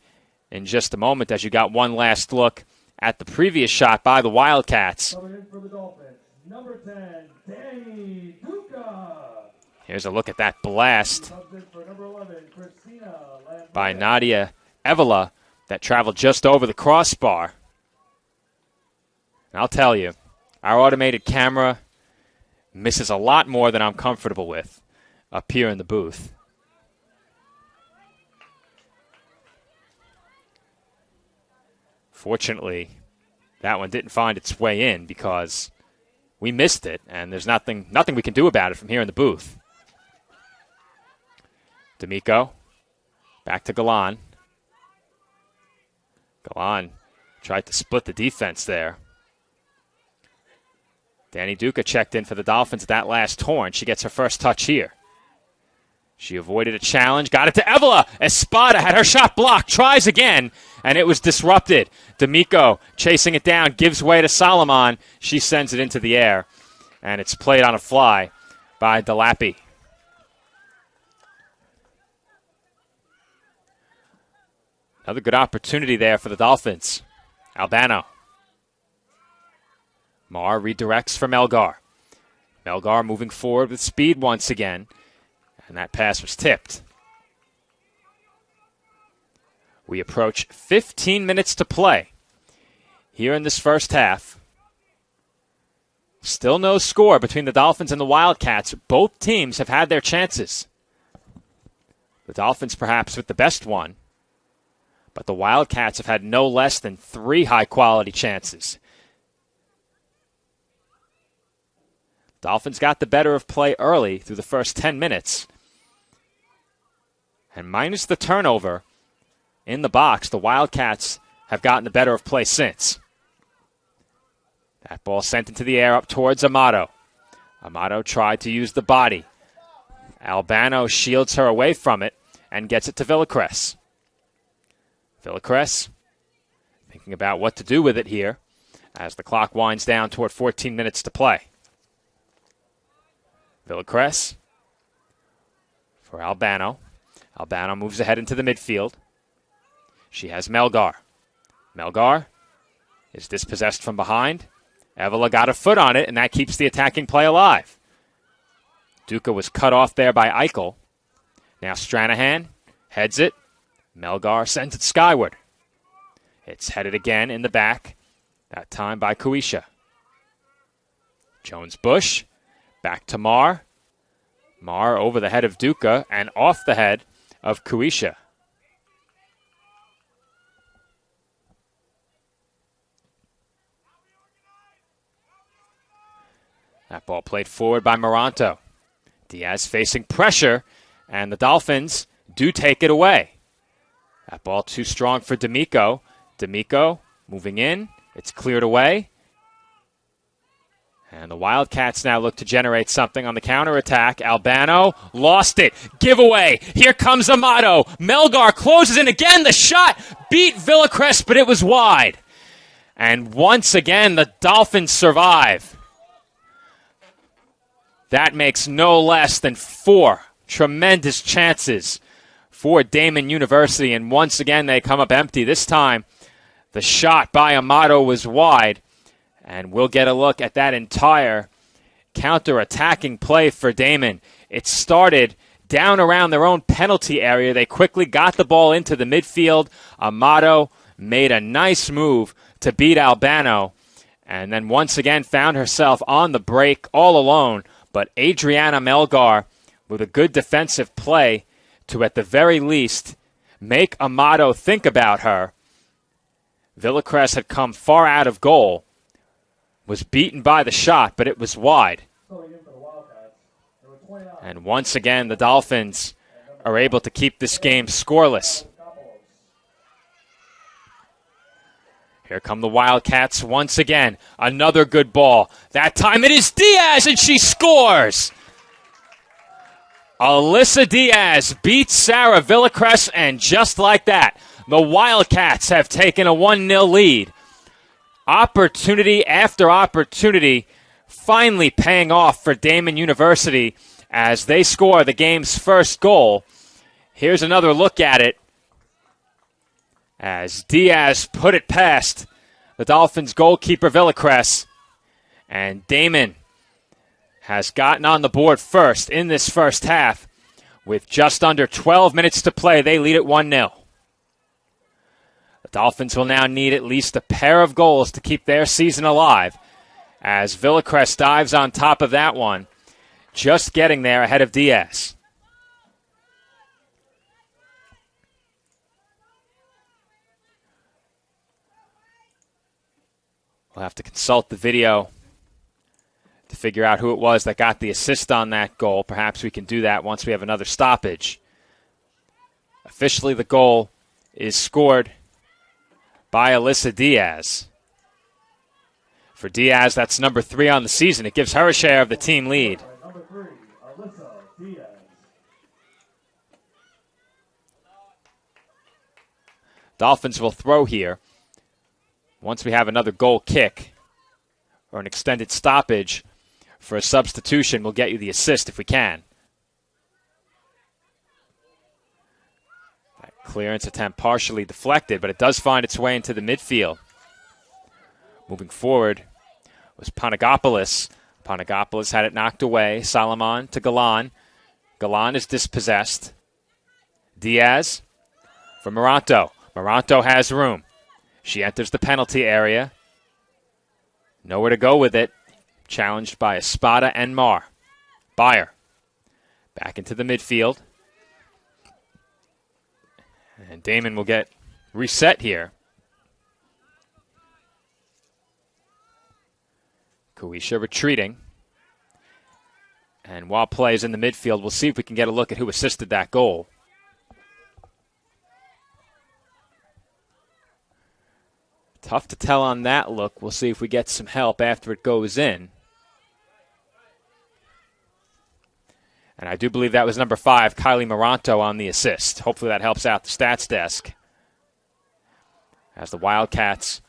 in just a moment as you got one last look at the previous shot by the Wildcats. Coming in for the Dolphins, number 10, Danny Duca. Here's a look at that blast Comes in for number 11, Christina Lambraya. by Nadia Evola that traveled just over the crossbar. And I'll tell you, our automated camera misses a lot more than I'm comfortable with up here in the booth. Fortunately, that one didn't find its way in because we missed it, and there's nothing we can do about it from here in the booth. D'Amico, back to Galan. Galan tried to split the defense there. Danny Duca checked in for the Dolphins at that last horn. She gets her first touch here. She avoided a challenge, got it to Evola. Espada had her shot blocked, tries again, and it was disrupted. D'Amico chasing it down, gives way to Solomon. She sends it into the air, and it's played on a fly by Delapi. Another good opportunity there for the Dolphins. Albano. Marr redirects for Melgar. Melgar moving forward with speed once again. And that pass was tipped. We approach 15 minutes to play here in this first half. Still no score between the Dolphins and the Wildcats. Both teams have had their chances. The Dolphins perhaps with the best one. But the Wildcats have had no less than 3 high-quality chances. Dolphins got the better of play early through the first 10 minutes. And minus the turnover in the box, the Wildcats have gotten the better of play since. That ball sent into the air up towards Amato. Amato tried to use the body. Albano shields her away from it and gets it to Villacrest. Villacrest thinking about what to do with it here as the clock winds down toward 14 minutes to play. Villacrest for Albano. Albano moves ahead into the midfield. She has Melgar. Melgar is dispossessed from behind. Evola got a foot on it, and that keeps the attacking play alive. Duca was cut off there by Eichel. Now Stranahan heads it. Melgar sends it skyward. It's headed again in the back, that time by Kuisha. Jones-Bush, back to Marr. Marr over the head of Duca and off the head of Kuisha. That ball played forward by Moranto. Diaz facing pressure, and the Dolphins do take it away. That ball too strong for D'Amico. D'Amico moving in. It's cleared away. And the Wildcats now look to generate something on the counterattack. Albano lost it. Giveaway. Here comes Amato. Melgar closes in again. The shot beat Villacrest, but it was wide. And once again, the Dolphins survive. That makes no less than 4 tremendous chances for Daemen University. And once again, they come up empty. This time, the shot by Amato was wide. And we'll get a look at that entire counter-attacking play for Daemen. It started down around their own penalty area. They quickly got the ball into the midfield. Amato made a nice move to beat Albano. And then once again found herself on the break all alone. But Adriana Melgar with a good defensive play to, at the very least, make Amato think about her. Villacrest had come far out of goal. Was beaten by the shot, but it was wide. And once again, the Dolphins are able to keep this game scoreless. Here come the Wildcats once again. Another good ball. That time it is Diaz, and she scores! Alyssa Diaz beats Sarah Villacrest, and just like that, the Wildcats have taken a 1-0 lead. Opportunity after opportunity finally paying off for Daemen University as they score the game's first goal. Here's another look at it as Diaz put it past the Dolphins goalkeeper Villacrest, and Daemen has gotten on the board first in this first half. With just under 12 minutes to play, they lead at 1-0. The Dolphins will now need at least a pair of goals to keep their season alive as Villacrest dives on top of that one, just getting there ahead of Diaz. We'll have to consult the video to figure out who it was that got the assist on that goal. Perhaps we can do that once we have another stoppage. Officially, the goal is scored by Alyssa Diaz. For Diaz, that's number 3 on the season. It gives her a share of the team lead. Number 3, Alyssa Diaz. Dolphins will throw here. Once we have another goal kick or an extended stoppage for a substitution, we'll get you the assist if we can. That clearance attempt partially deflected, but it does find its way into the midfield. Moving forward was Panagopoulos. Panagopoulos had it knocked away. Salomon to Galan. Galan is dispossessed. Diaz for Moranto. Moranto has room. She enters the penalty area. Nowhere to go with it. Challenged by Espada and Mar. Bayer. Back into the midfield. And Daemen will get reset here. Kuisha retreating. And while play is in the midfield, we'll see if we can get a look at who assisted that goal. Tough to tell on that look. We'll see if we get some help after it goes in. And I do believe that was number 5, Kylie Moranto, on the assist. Hopefully that helps out the stats desk. As the Wildcats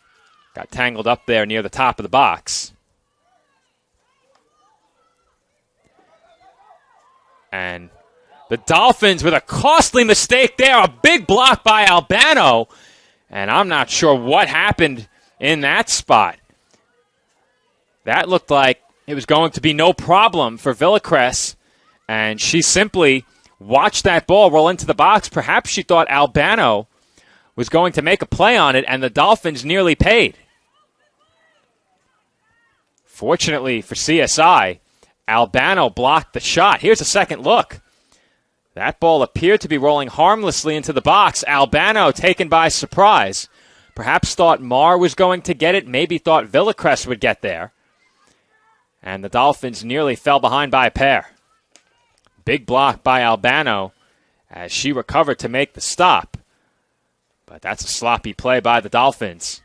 got tangled up there near the top of the box. And the Dolphins with a costly mistake there. A big block by Albano. And I'm not sure what happened in that spot. That looked like it was going to be no problem for Villacrest. And she simply watched that ball roll into the box. Perhaps she thought Albano was going to make a play on it, and the Dolphins nearly paid. Fortunately for CSI, Albano blocked the shot. Here's a second look. That ball appeared to be rolling harmlessly into the box. Albano taken by surprise. Perhaps thought Mar was going to get it. Maybe thought Villacrest would get there. And the Dolphins nearly fell behind by a pair. Big block by Albano as she recovered to make the stop. But that's a sloppy play by the Dolphins.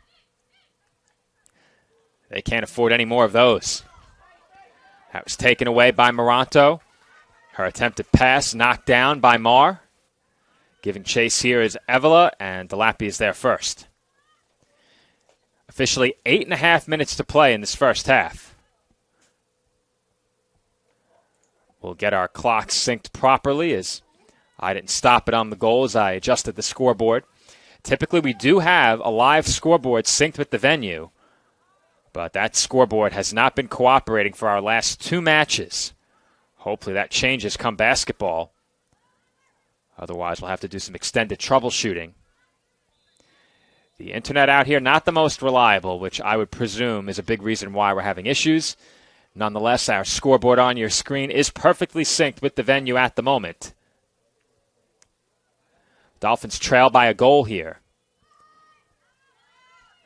They can't afford any more of those. That was taken away by Moranto. Her attempted pass knocked down by Marr. Giving chase here is Evola, and Delapi is there first. Officially 8.5 minutes to play in this first half. We'll get our clocks synced properly as I didn't stop it on the goal as I adjusted the scoreboard. Typically, we do have a live scoreboard synced with the venue, but that scoreboard has not been cooperating for our last 2 matches. Hopefully that changes come basketball. Otherwise, we'll have to do some extended troubleshooting. The internet out here, not the most reliable, which I would presume is a big reason why we're having issues. Nonetheless, our scoreboard on your screen is perfectly synced with the venue at the moment. Dolphins trail by a goal here.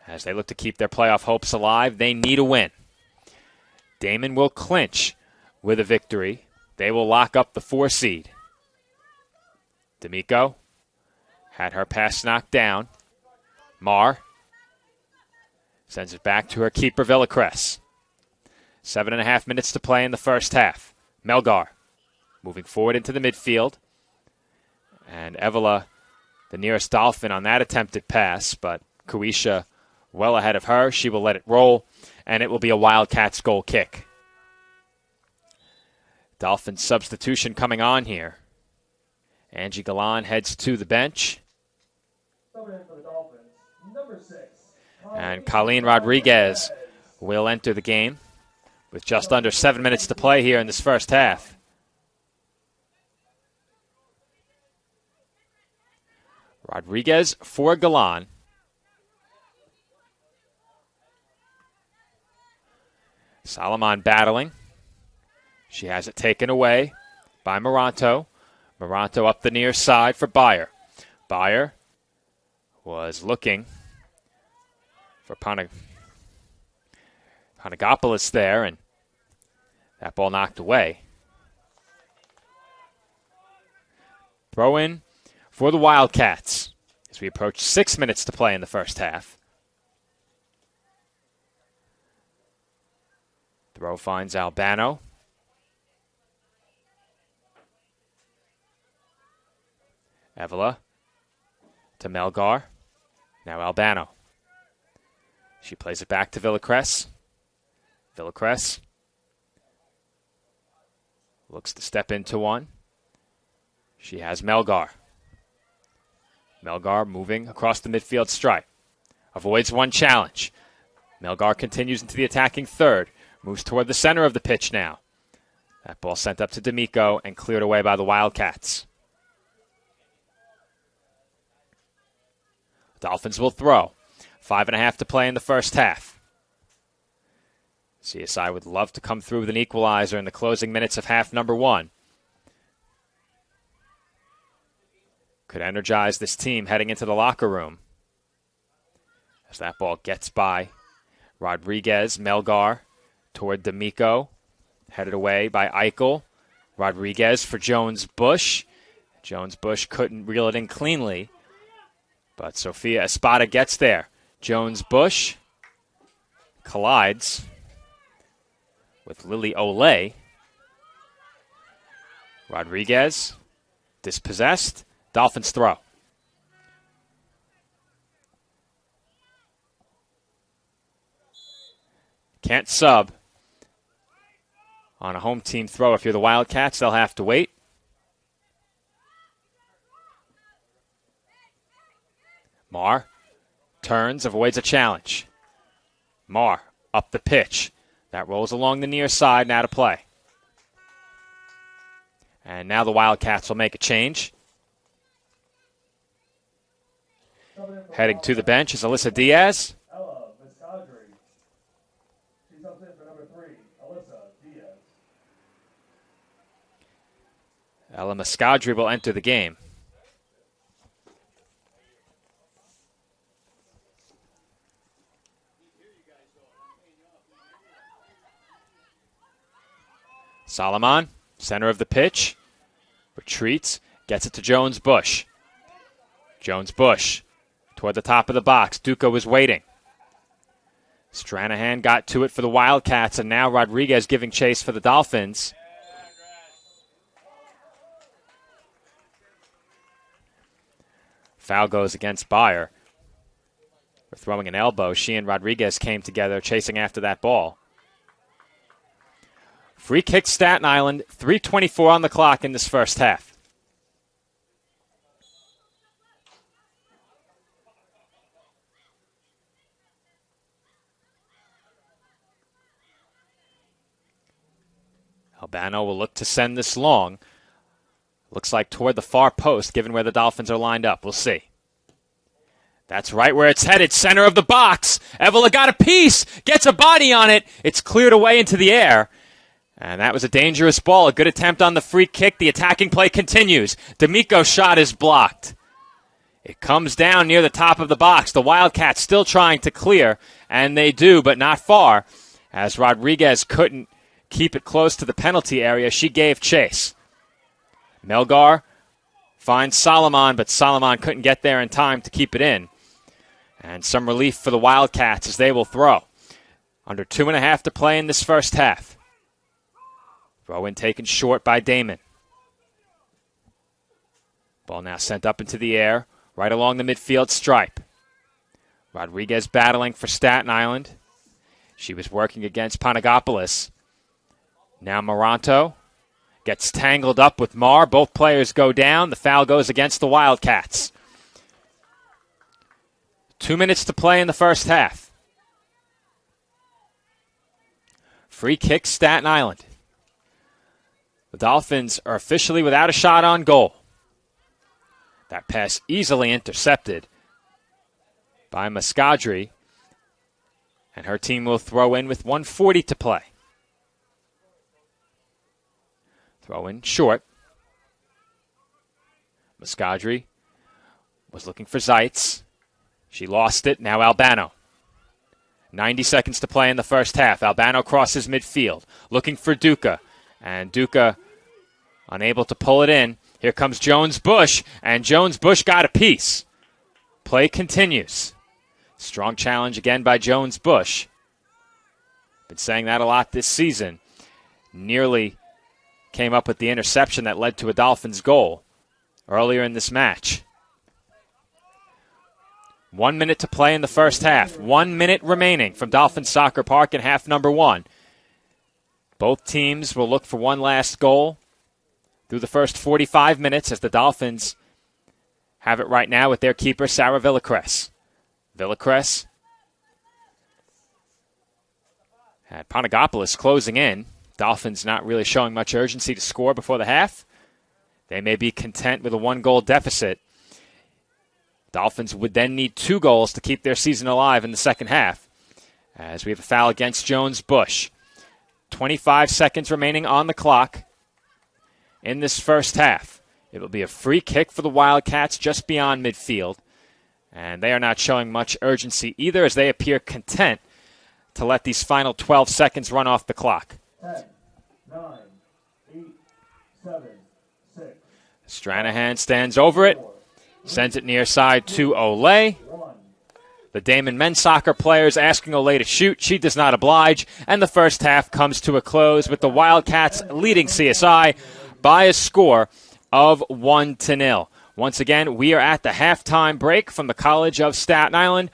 As they look to keep their playoff hopes alive, they need a win. Daemen will clinch with a victory. They will lock up the 4 seed. D'Amico had her pass knocked down. Marr sends it back to her keeper, Villacrest. 7.5 minutes to play in the first half. Melgar moving forward into the midfield. And Evola, the nearest Dolphin on that attempted pass, but Kuisha well ahead of her. She will let it roll, and it will be a Wildcats goal kick. Dolphins substitution coming on here. Angie Galan heads to the bench. And Colleen Rodriguez will enter the game with just under 7 minutes to play here in this first half. Rodriguez for Galan. Solomon battling. She has it taken away by Moranto. Moranto up the near side for Beyer. Beyer was looking for Panagopoulos there, and that ball knocked away. Throw in for the Wildcats as we approach 6 minutes to play in the first half. Throw finds Albano. Evola to Melgar. Now Albano. She plays it back to Villacrest. Villacrest looks to step into one. She has Melgar. Melgar moving across the midfield stripe. Avoids one challenge. Melgar continues into the attacking third. Moves toward the center of the pitch now. That ball sent up to D'Amico and cleared away by the Wildcats. Dolphins will throw. 5.5 to play in the first half. CSI would love to come through with an equalizer in the closing minutes of half number 1. Could energize this team heading into the locker room. As that ball gets by Rodriguez, Melgar toward D'Amico. Headed away by Eichel. Rodriguez for Jones-Bush. Jones-Bush couldn't reel it in cleanly. But Sofia Espada gets there. Jones-Bush collides with Lily Olay. Rodriguez dispossessed. Dolphins throw. Can't sub on a home team throw. If you're the Wildcats, they'll have to wait. Marr turns, avoids a challenge. Marr up the pitch. That rolls along the near side, now to play. And now the Wildcats will make a change. Heading to the bench is Alyssa Diaz. Ella Mascadri will enter the game. Solomon, center of the pitch, retreats, gets it to Jones-Bush. Jones-Bush toward the top of the box. Duca was waiting. Stranahan got to it for the Wildcats, and now Rodriguez giving chase for the Dolphins. Foul goes against Byer. For throwing an elbow, she and Rodriguez came together chasing after that ball. Free kick Staten Island, 3:24 on the clock in this first half. Albano will look to send this long. Looks like toward the far post, given where the Dolphins are lined up. We'll see. That's right where it's headed, center of the box. Evola got a piece, gets a body on it. It's cleared away into the air. And that was a dangerous ball. A good attempt on the free kick. The attacking play continues. D'Amico's shot is blocked. It comes down near the top of the box. The Wildcats still trying to clear, and they do, but not far. As Rodriguez couldn't keep it close to the penalty area, she gave chase. Melgar finds Solomon, but Solomon couldn't get there in time to keep it in. And some relief for the Wildcats as they will throw. Under 2.5 to play in this first half. Throw in taken short by Daemen. Ball now sent up into the air, right along the midfield stripe. Rodriguez battling for Staten Island. She was working against Panagopoulos. Now Moranto gets tangled up with Marr. Both players go down. The foul goes against the Wildcats. 2 minutes to play in the first half. Free kick, Staten Island. The Dolphins are officially without a shot on goal. That pass easily intercepted by Muscadri. And her team will throw in with 1:40 to play. Throw in short. Muscadri was looking for Zeitz. She lost it. Now Albano. 90 seconds to play in the first half. Albano crosses midfield. Looking for Duca. And Duca unable to pull it in. Here comes Jones-Bush. And Jones-Bush got a piece. Play continues. Strong challenge again by Jones-Bush. Been saying that a lot this season. Nearly came up with the interception that led to a Dolphins goal earlier in this match. 1 minute to play in the first half. 1 minute remaining from Dolphins Soccer Park in half number one. Both teams will look for one last goal through the first 45 minutes as the Dolphins have it right now with their keeper, Sarah Villacres. Villacres had Panagopoulos closing in. Dolphins not really showing much urgency to score before the half. They may be content with a 1-goal deficit. Dolphins would then need 2 goals to keep their season alive in the second half, as we have a foul against Jones-Bush. 25 seconds remaining on the clock in this first half. It will be a free kick for the Wildcats just beyond midfield, and they are not showing much urgency either as they appear content to let these final 12 seconds run off the clock. 10, 9, 8, 7, 6. Stranahan stands over it, sends it near side to Olay. The Daemen men's soccer players asking Olay to shoot. She does not oblige, and the first half comes to a close with the Wildcats leading CSI by a score of 1-0. Once again, we are at the halftime break from the College of Staten Island.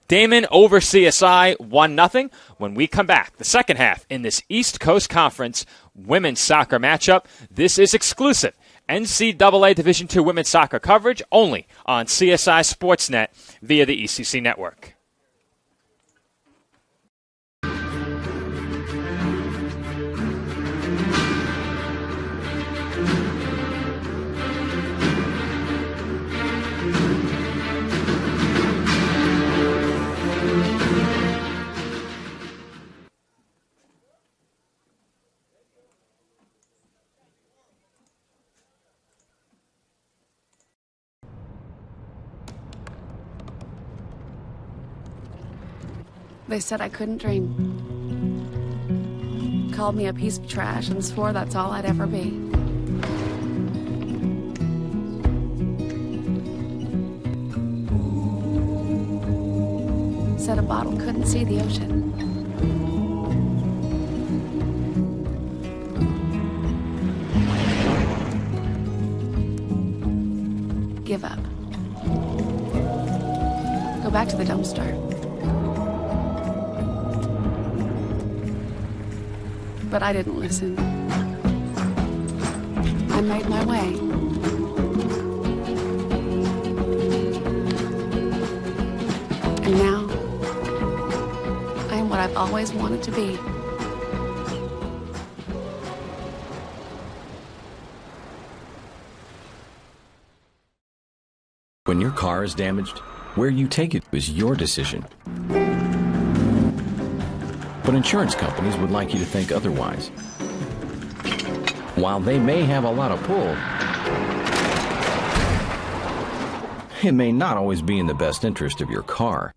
Daemen over CSI 1-0. When we come back, the second half in this East Coast Conference women's soccer matchup. This is exclusive NCAA Division II women's soccer coverage only on CSI Sportsnet via the ECC network. They said I couldn't dream. Called me a piece of trash and swore that's all I'd ever be. said a bottle couldn't see the ocean. Give up. Go back to the dumpster. But I didn't listen. I made my way. And now, I am what I've always wanted to be. When your car is damaged, where you take it is your decision. But insurance companies would like you to think otherwise. While they may have a lot of pull, it may not always be in the best interest of your car.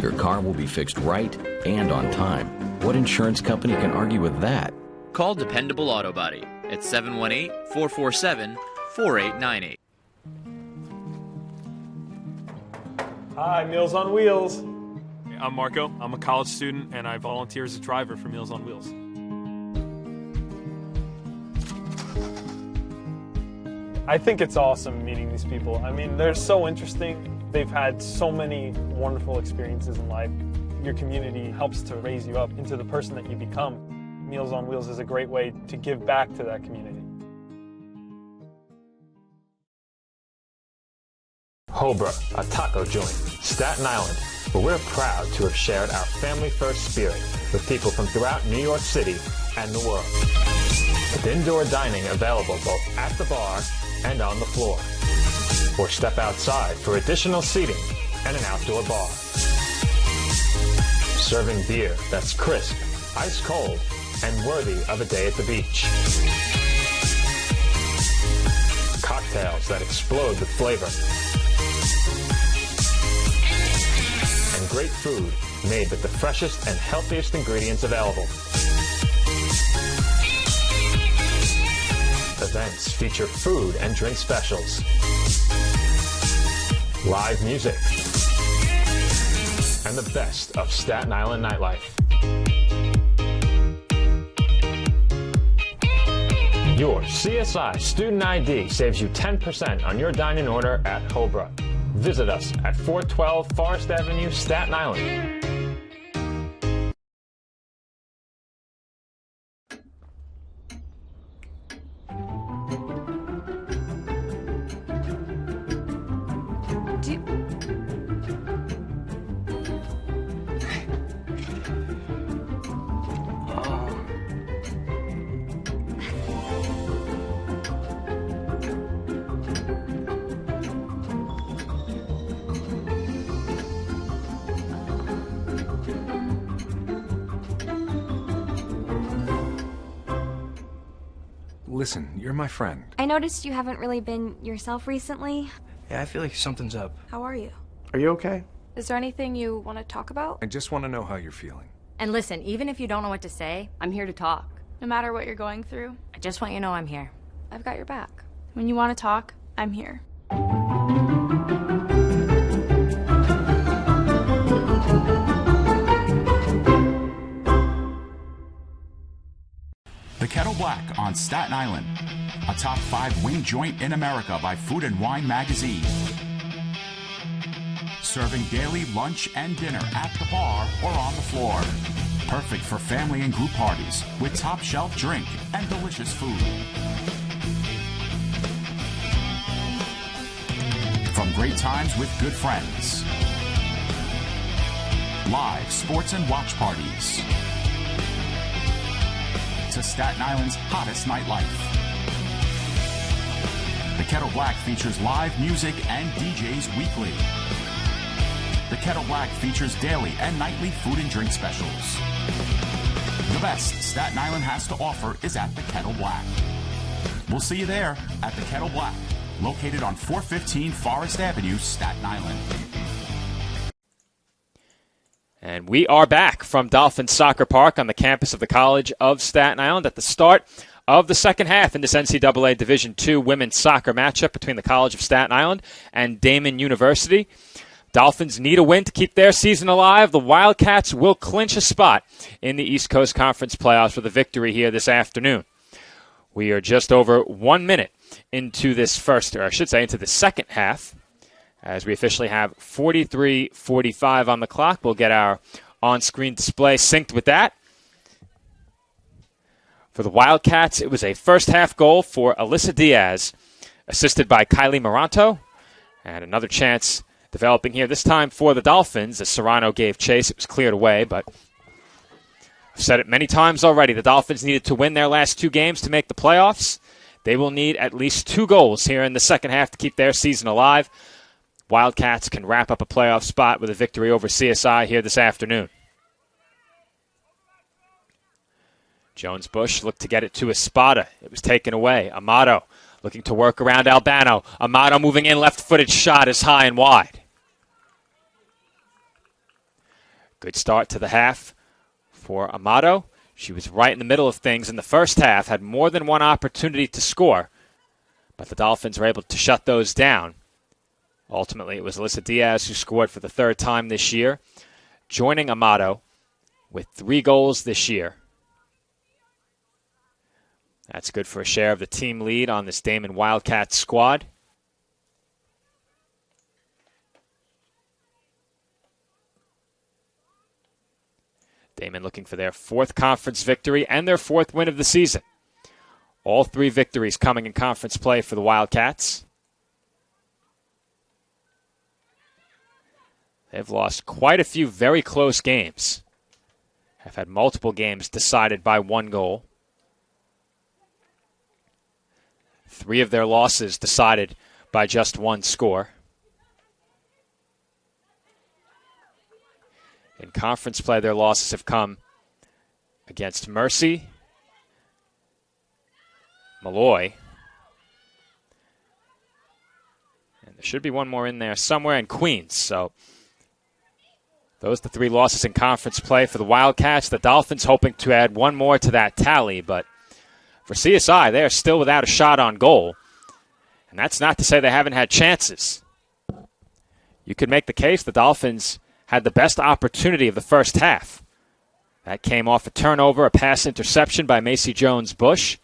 Your car will be fixed right and on time. What insurance company can argue with that? Call Dependable Auto Body at 718-447-4898. Hi, Meals on Wheels. I'm Marco. I'm a college student, and I volunteer as a driver for Meals on Wheels. I think it's awesome meeting these people. I mean, they're so interesting. They've had so many wonderful experiences in life. Your community helps to raise you up into the person that you become. Meals on Wheels is a great way to give back to that community. Hobra, a taco joint, Staten Island, where we're proud to have shared our family-first spirit with people from throughout New York City and the world. With indoor dining available both at the bar and on the floor. Or step outside for additional seating and an outdoor bar. Serving beer that's crisp, ice cold, and worthy of a day at the beach. Cocktails that explode with flavor. And great food made with the freshest and healthiest ingredients available. Events feature food and drink specials. Live music. And the best of Staten Island nightlife. Your CSI Student ID saves you 10% on your dining order at Hobra. Visit us at 412 Forest Avenue, Staten Island. Listen, you're my friend. I noticed you haven't really been yourself recently. Yeah, I feel like something's up. How are you? Are you okay? Is there anything you want to talk about? I just want to know how you're feeling. And listen, even if you don't know what to say, I'm here to talk. No matter what you're going through, I just want you to know I'm here. I've got your back. When you want to talk, I'm here. The Kettle Black on Staten Island, a top 5 wing joint in America by Food and Wine magazine. Serving daily lunch and dinner at the bar or on the floor. Perfect for family and group parties with top shelf drink and delicious food. From great times with good friends. Live sports and watch parties. To Staten Island's hottest nightlife. The Kettle Black features live music and DJs weekly. The Kettle Black features daily and nightly food and drink specials. The best Staten Island has to offer is at the Kettle Black. We'll see you there at the Kettle Black, located on 415 Forest Avenue, Staten Island. And we are back from Dolphin Soccer Park on the campus of the College of Staten Island at the start of the second half in this NCAA Division II women's soccer matchup between the College of Staten Island and Daemen University. Dolphins need a win to keep their season alive. The Wildcats will clinch a spot in the East Coast Conference playoffs with a victory here this afternoon. We are just over 1 minute into this into the second half, as we officially have 43:45 on the clock. We'll get our on-screen display synced with that. For the Wildcats, it was a first-half goal for Alyssa Diaz, assisted by Kylie Moranto, and another chance developing here, this time for the Dolphins. As Serrano gave chase, it was cleared away, but I've said it many times already. The Dolphins needed to win their last 2 games to make the playoffs. They will need at least 2 goals here in the second half to keep their season alive. Wildcats can wrap up a playoff spot with a victory over CSI here this afternoon. Jones-Bush looked to get it to Espada. It was taken away. Amato looking to work around Albano. Amato moving in, left-footed shot is high and wide. Good start to the half for Amato. She was right in the middle of things in the first half, had more than one opportunity to score, but the Dolphins were able to shut those down. Ultimately, it was Alyssa Diaz who scored for the 3rd time this year, joining Amato with 3 goals this year. That's good for a share of the team lead on this Daemen Wildcats squad. Daemen looking for their 4th conference victory and their 4th win of the season. All 3 victories coming in conference play for the Wildcats. They've lost quite a few very close games. Have had multiple games decided by 1 goal. 3 of their losses decided by just 1 score. In conference play, their losses have come against Mercy, Malloy, and there should be one more in there somewhere, in Queens. So those are the 3 losses in conference play for the Wildcats. The Dolphins hoping to add 1 more to that tally, but for CSI, they are still without a shot on goal. And that's not to say they haven't had chances. You could make the case the Dolphins had the best opportunity of the first half. That came off a turnover, a pass interception by Macy Jones-Bush.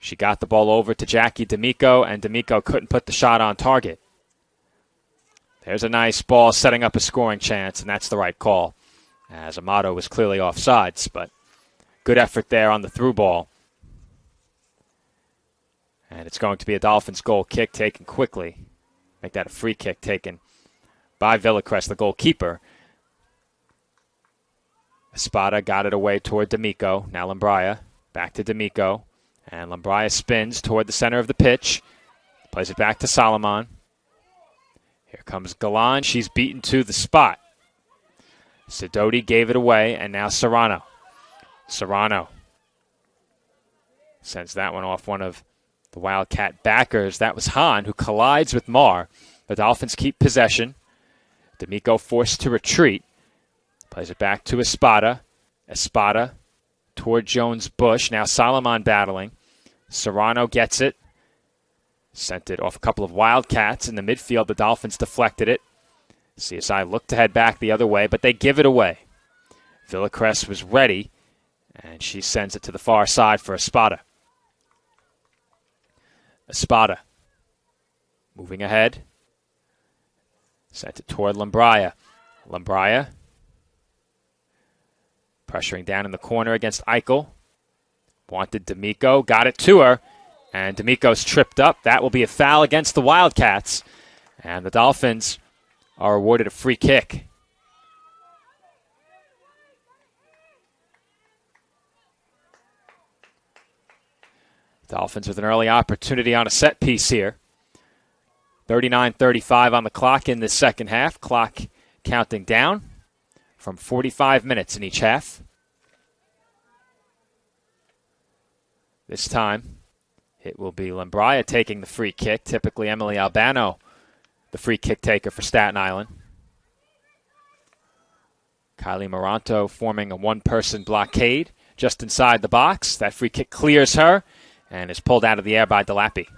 She got the ball over to Jackie D'Amico, and D'Amico couldn't put the shot on target. There's a nice ball setting up a scoring chance, and that's the right call, as Amato was clearly offsides, but good effort there on the through ball. And it's going to be a Dolphins goal kick taken quickly. Make that a free kick taken by Villacrest, the goalkeeper. Espada got it away toward D'Amico. Now Lambraya back to D'Amico. And Lambraya spins toward the center of the pitch. Plays it back to Solomon. Here comes Galan. She's beaten to the spot. Sidoti gave it away, and now Serrano. Serrano sends that one off one of the Wildcat backers. That was Hahn, who collides with Marr. The Dolphins keep possession. D'Amico forced to retreat. Plays it back to Espada. Espada toward Jones-Bush. Now Solomon battling. Serrano gets it. Sent it off a couple of Wildcats in the midfield. The Dolphins deflected it. CSI looked to head back the other way, but they give it away. Villacrest was ready, and she sends it to the far side for Espada. Espada moving ahead. Sent it toward Lambraya. Lambraya pressuring down in the corner against Eichel. Wanted D'Amico. Got it to her. And D'Amico's tripped up. That will be a foul against the Wildcats. And the Dolphins are awarded a free kick. Dolphins with an early opportunity on a set piece here. 39:35 on the clock in this second half. Clock counting down from 45 minutes in each half. This time, it will be Lambraya taking the free kick. Typically, Emily Albano, the free kick taker for Staten Island. Kylie Moranto forming a one-person blockade just inside the box. That free kick clears her and is pulled out of the air by Delappy.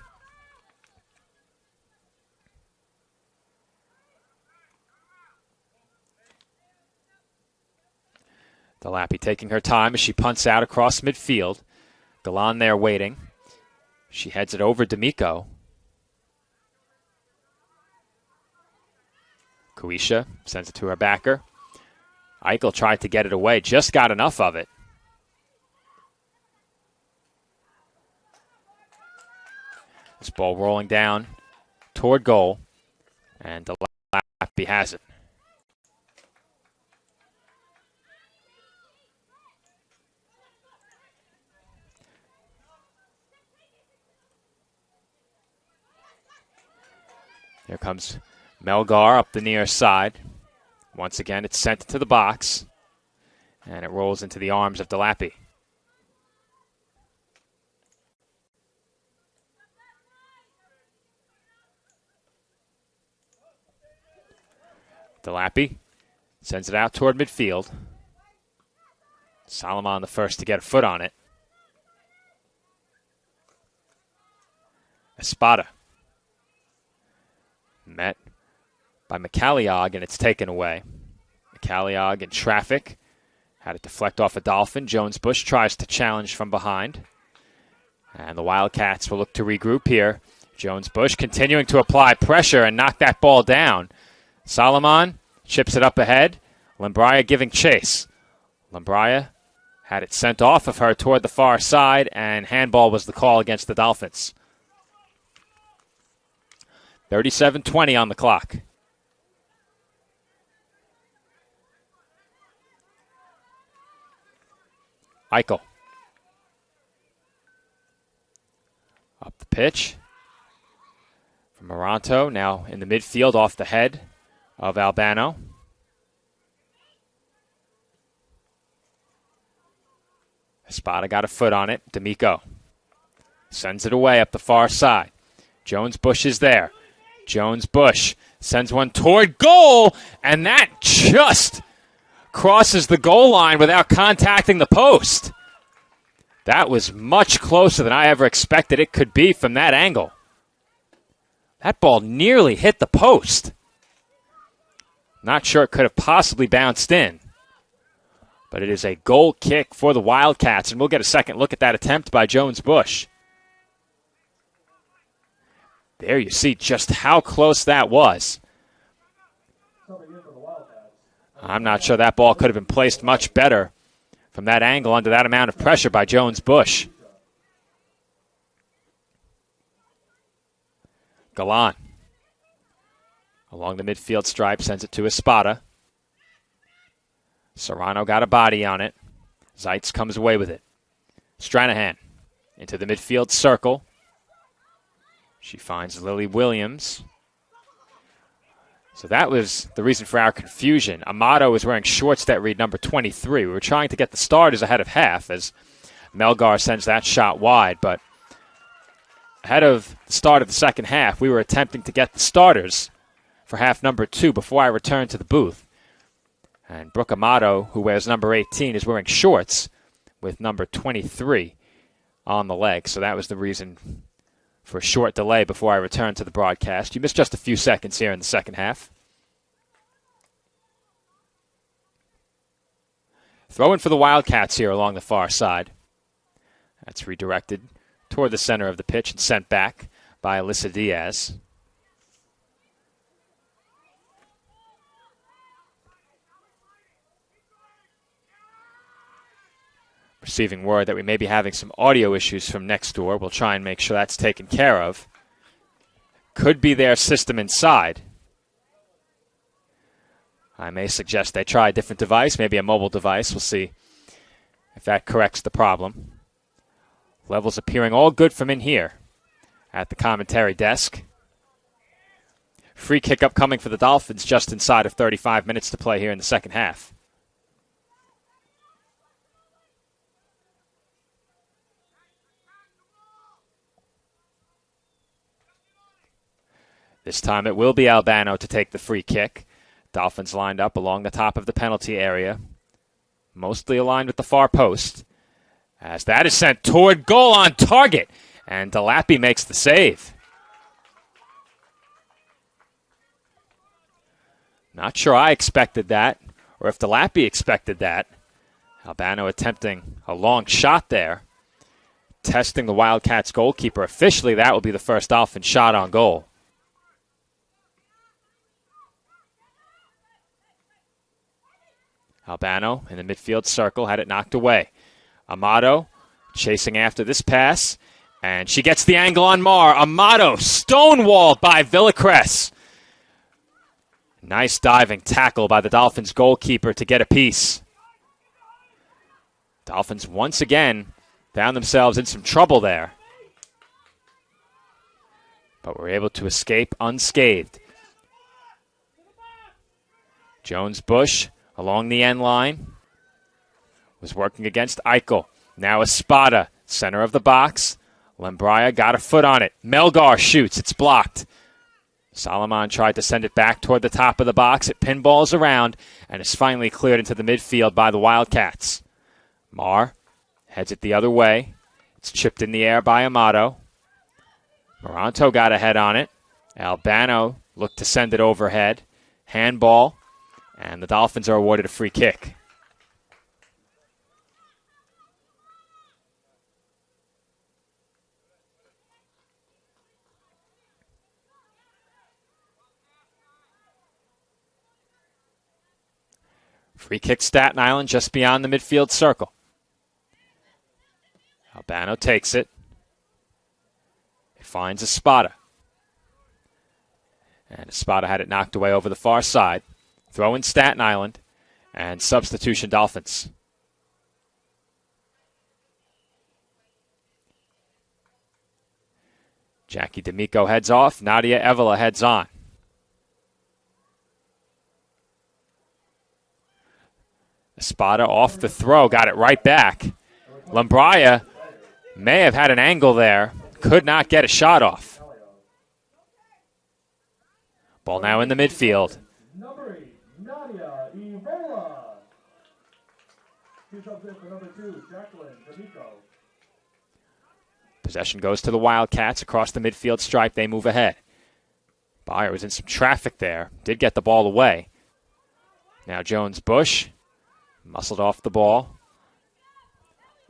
Delappy taking her time as she punts out across midfield. Galan there waiting. She heads it over D'Amico. Kuisha sends it to her backer. Eichel tried to get it away, just got enough of it. This ball rolling down toward goal, and Delappy has it. Here comes Melgar up the near side. Once again, it's sent to the box, and it rolls into the arms of Delappy. Delappy sends it out toward midfield. Solomon the first to get a foot on it. Espada. Met by McCalliog, and it's taken away. McCalliog in traffic. Had it deflect off a Dolphin. Jones Bush tries to challenge from behind. And the Wildcats will look to regroup here. Jones Bush continuing to apply pressure and knock that ball down. Solomon chips it up ahead. Lambraya giving chase. Lambraya had it sent off of her toward the far side, and handball was the call against the Dolphins. 37-20 on the clock. Eichel. Up the pitch. From Moranto, now in the midfield off the head of Albano. Espada got a foot on it. D'Amico sends it away up the far side. Jones Bush is there. Jones Bush sends one toward goal, and that just crosses the goal line without contacting the post. That was much closer than I ever expected it could be from that angle. That ball nearly hit the post. Not sure it could have possibly bounced in. But it is a goal kick for the Wildcats, and we'll get a second look at that attempt by Jones Bush. There you see just how close that was. I'm not sure that ball could have been placed much better from that angle under that amount of pressure by Jones Bush. Galan along the midfield stripe sends it to Espada. Serrano got a body on it. Zeitz comes away with it. Stranahan into the midfield circle. She finds Lily Williams. So that was the reason for our confusion. Amato is wearing shorts that read number 23. We were trying to get the starters ahead of half as Melgar sends that shot wide. But ahead of the start of the second half, we were attempting to get the starters for half number 2 before I returned to the booth. And Brooke Amato, who wears number 18, is wearing shorts with number 23 on the leg. So that was the reason for a short delay before I returned to the broadcast. You missed just a few seconds here in the second half. Throw in for the Wildcats here along the far side. That's redirected toward the center of the pitch and sent back by Alyssa Diaz. Receiving word that we may be having some audio issues from next door. We'll try and make sure that's taken care of. Could be their system inside. I may suggest they try a different device, maybe a mobile device. We'll see if that corrects the problem. Levels appearing all good from in here at the commentary desk. Free kick upcoming for the Dolphins just inside of 35 minutes to play here in the second half. This time it will be Albano to take the free kick. Dolphins lined up along the top of the penalty area. Mostly aligned with the far post. As that is sent toward goal on target. And Delappy makes the save. Not sure I expected that, or if Delappy expected that. Albano attempting a long shot there, testing the Wildcats goalkeeper. Officially, that will be the first Dolphin shot on goal. Albano in the midfield circle had it knocked away. Amato chasing after this pass, and she gets the angle on Marr. Amato stonewalled by Villacres. Nice diving tackle by the Dolphins goalkeeper to get a piece. Dolphins once again found themselves in some trouble there, but were able to escape unscathed. Jones-Bush along the end line was working against Eichel. Now Espada, center of the box. Lembraya got a foot on it. Melgar shoots. It's blocked. Solomon tried to send it back toward the top of the box. It pinballs around and is finally cleared into the midfield by the Wildcats. Marr heads it the other way. It's chipped in the air by Amato. Moranto got a head on it. Albano looked to send it overhead. Handball. And the Dolphins are awarded a free kick. Free kick Staten Island just beyond the midfield circle. Albano takes it. It finds Espada. And Espada had it knocked away over the far side. Throw in Staten Island and substitution Dolphins. Jackie D'Amico heads off. Nadia Evela heads on. Espada off the throw. Got it right back. Lembraya may have had an angle there. Could not get a shot off. Ball now in the midfield. Number 8, Nadia Evela. She comes in for number 2, Jacqueline D'Amico. Possession goes to the Wildcats across the midfield stripe. They move ahead. Byer was in some traffic there. Did get the ball away. Now Jones-Bush muscled off the ball.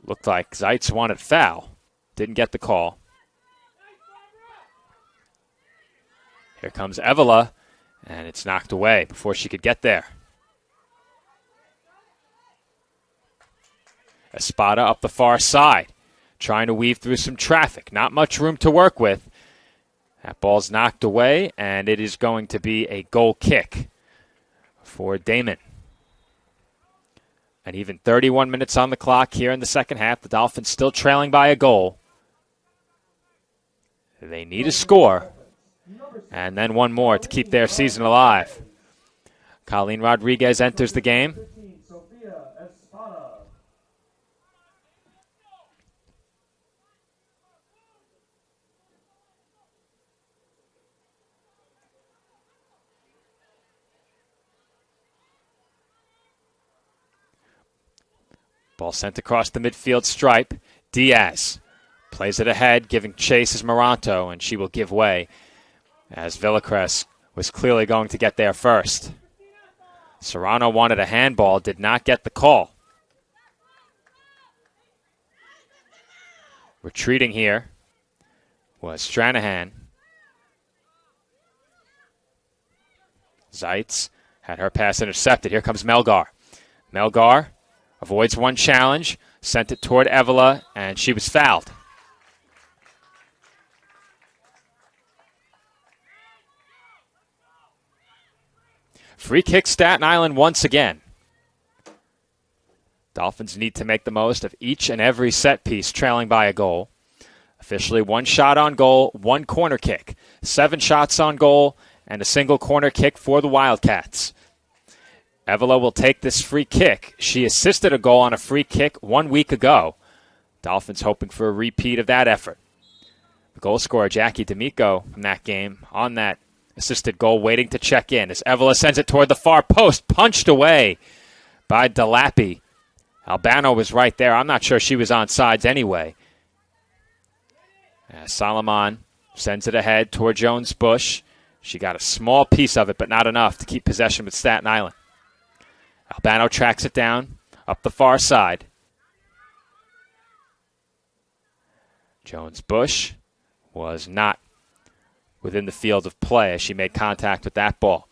Looked like Zeitz wanted foul. Didn't get the call. Here comes Evela, and it's knocked away before she could get there. Espada up the far side, trying to weave through some traffic. Not much room to work with. That ball's knocked away, and it is going to be a goal kick for Daemen. And even 31 minutes on the clock here in the second half. The Dolphins still trailing by a goal. They need a score. And then one more to keep their season alive. Colleen Rodriguez enters the game. Ball sent across the midfield stripe. Diaz plays it ahead, giving chase as Moranto, and she will give way as Villacres was clearly going to get there first. Serrano wanted a handball, did not get the call. Retreating here was Stranahan. Zeitz had her pass intercepted. Here comes Melgar. Melgar avoids one challenge, sent it toward Evela, and she was fouled. Free kick Staten Island once again. Dolphins need to make the most of each and every set piece trailing by a goal. Officially one shot on goal, one corner kick. 7 shots on goal, and a single corner kick for the Wildcats. Evela will take this free kick. She assisted a goal on a free kick 1 week ago. Dolphins hoping for a repeat of that effort. The goal scorer, Jackie D'Amico, from that game on that assisted goal, waiting to check in as Evela sends it toward the far post, punched away by Delapi. Albano was right there. I'm not sure she was on sides anyway. Solomon sends it ahead toward Jones-Bush. She got a small piece of it, but not enough to keep possession with Staten Island. Albano tracks it down up the far side. Jones-Bush was not within the field of play as she made contact with that ball.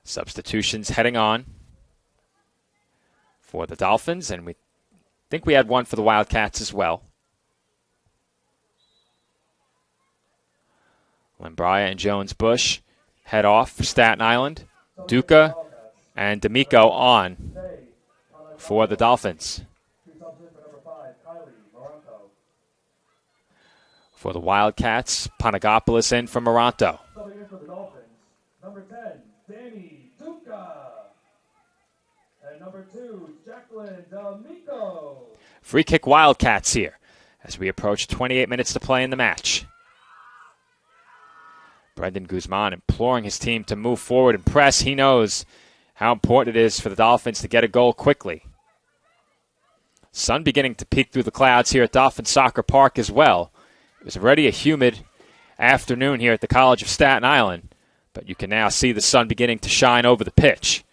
Substitutions heading on for the Dolphins, and we think we had one for the Wildcats as well. Lambraya and Jones-Bush head off for Staten Island. Duca and D'Amico on for the Dolphins. For the Wildcats, Panagopoulos in for Moranto. Number 10, Danny Duca. And number 2, Jacqueline D'Amico. Free kick Wildcats here as we approach 28 minutes to play in the match. Brendan Guzman imploring his team to move forward and press. He knows how important it is for the Dolphins to get a goal quickly. Sun beginning to peek through the clouds here at Dolphin Soccer Park as well. It was already a humid afternoon here at the College of Staten Island, but you can now see the sun beginning to shine over the pitch.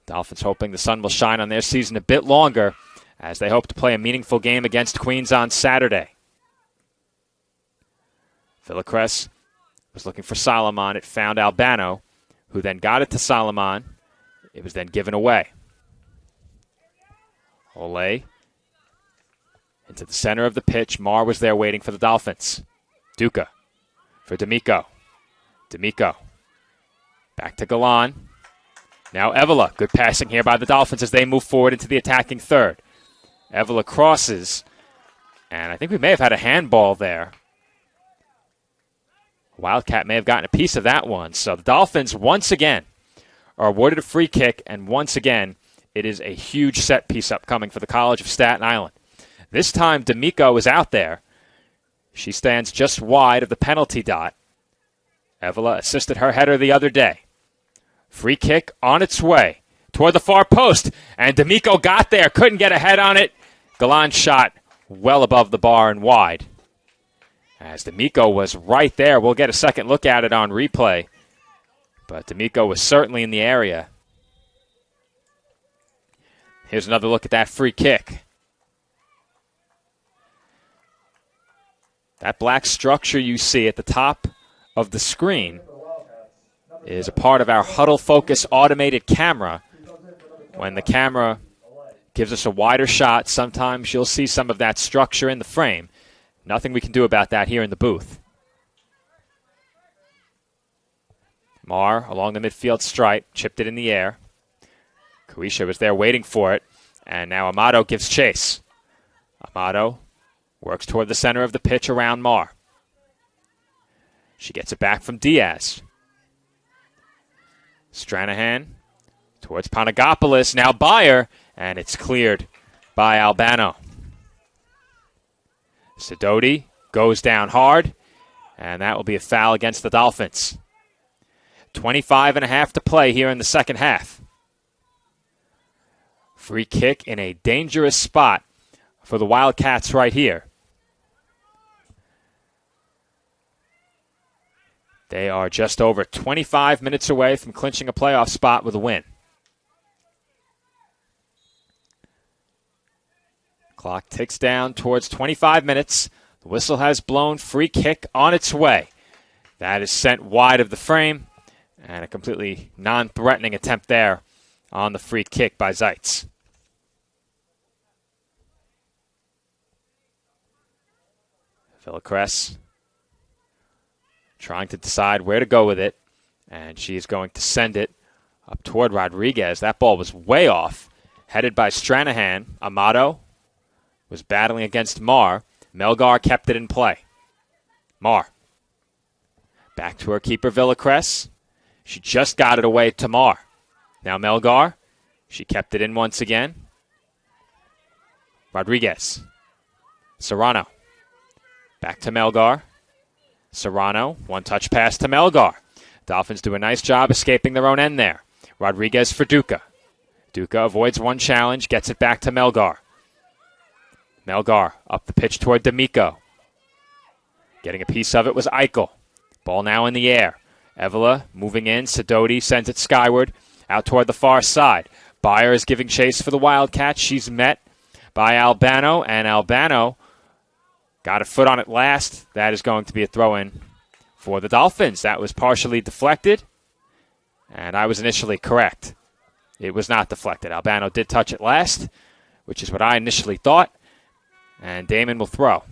Dolphins hoping the sun will shine on their season a bit longer as they hope to play a meaningful game against Queens on Saturday. Villacrest was looking for Solomon. It found Albano, who then got it to Solomon. It was then given away. Ole into the center of the pitch. Marr was there waiting for the Dolphins. Duca for D'Amico. D'Amico back to Galan. Now Evola. Good passing here by the Dolphins as they move forward into the attacking third. Evola crosses, and I think we may have had a handball there. Wildcat may have gotten a piece of that one. So the Dolphins once again are awarded a free kick, and once again it is a huge set piece upcoming for the College of Staten Island. This time D'Amico is out there. She stands just wide of the penalty dot. Evola assisted her header the other day. Free kick on its way toward the far post, and D'Amico got there, couldn't get a head on it. Galan's shot well above the bar and wide. As D'Amico was right there, we'll get a second look at it on replay. But D'Amico was certainly in the area. Here's another look at that free kick. That black structure you see at the top of the screen is a part of our Huddle Focus automated camera. When the camera gives us a wider shot, sometimes you'll see some of that structure in the frame. Nothing we can do about that here in the booth. Marr along the midfield stripe, chipped it in the air. Kuisha was there waiting for it, and now Amato gives chase. Amato works toward the center of the pitch around Marr. She gets it back from Diaz. Stranahan towards Panagopoulos, now Bayer, and it's cleared by Albano. Sidoti goes down hard, and that will be a foul against the Dolphins. 25.5 to play here in the second half. Free kick in a dangerous spot for the Wildcats right here. They are just over 25 minutes away from clinching a playoff spot with a win. Clock ticks down towards 25 minutes. The whistle has blown. Free kick on its way. That is sent wide of the frame. And a completely non-threatening attempt there on the free kick by Zeitz. Villacrest trying to decide where to go with it. And she is going to send it up toward Rodriguez. That ball was way off. Headed by Stranahan. Amato was battling against Marr. Melgar kept it in play. Marr. Back to her keeper, Villacrest. She just got it away to Marr. Now Melgar. She kept it in once again. Rodriguez. Serrano. Back to Melgar. Serrano. One-touch pass to Melgar. Dolphins do a nice job escaping their own end there. Rodriguez for Duca. Duca avoids one challenge, gets it back to Melgar. Melgar up the pitch toward D'Amico. Getting a piece of it was Eichel. Ball now in the air. Evola moving in. Sidoti sends it skyward out toward the far side. Beyer is giving chase for the Wildcats. She's met by Albano, and Albano got a foot on it last. That is going to be a throw-in for the Dolphins. That was partially deflected, and I was initially correct. It was not deflected. Albano did touch it last, which is what I initially thought, and Daemen will throw.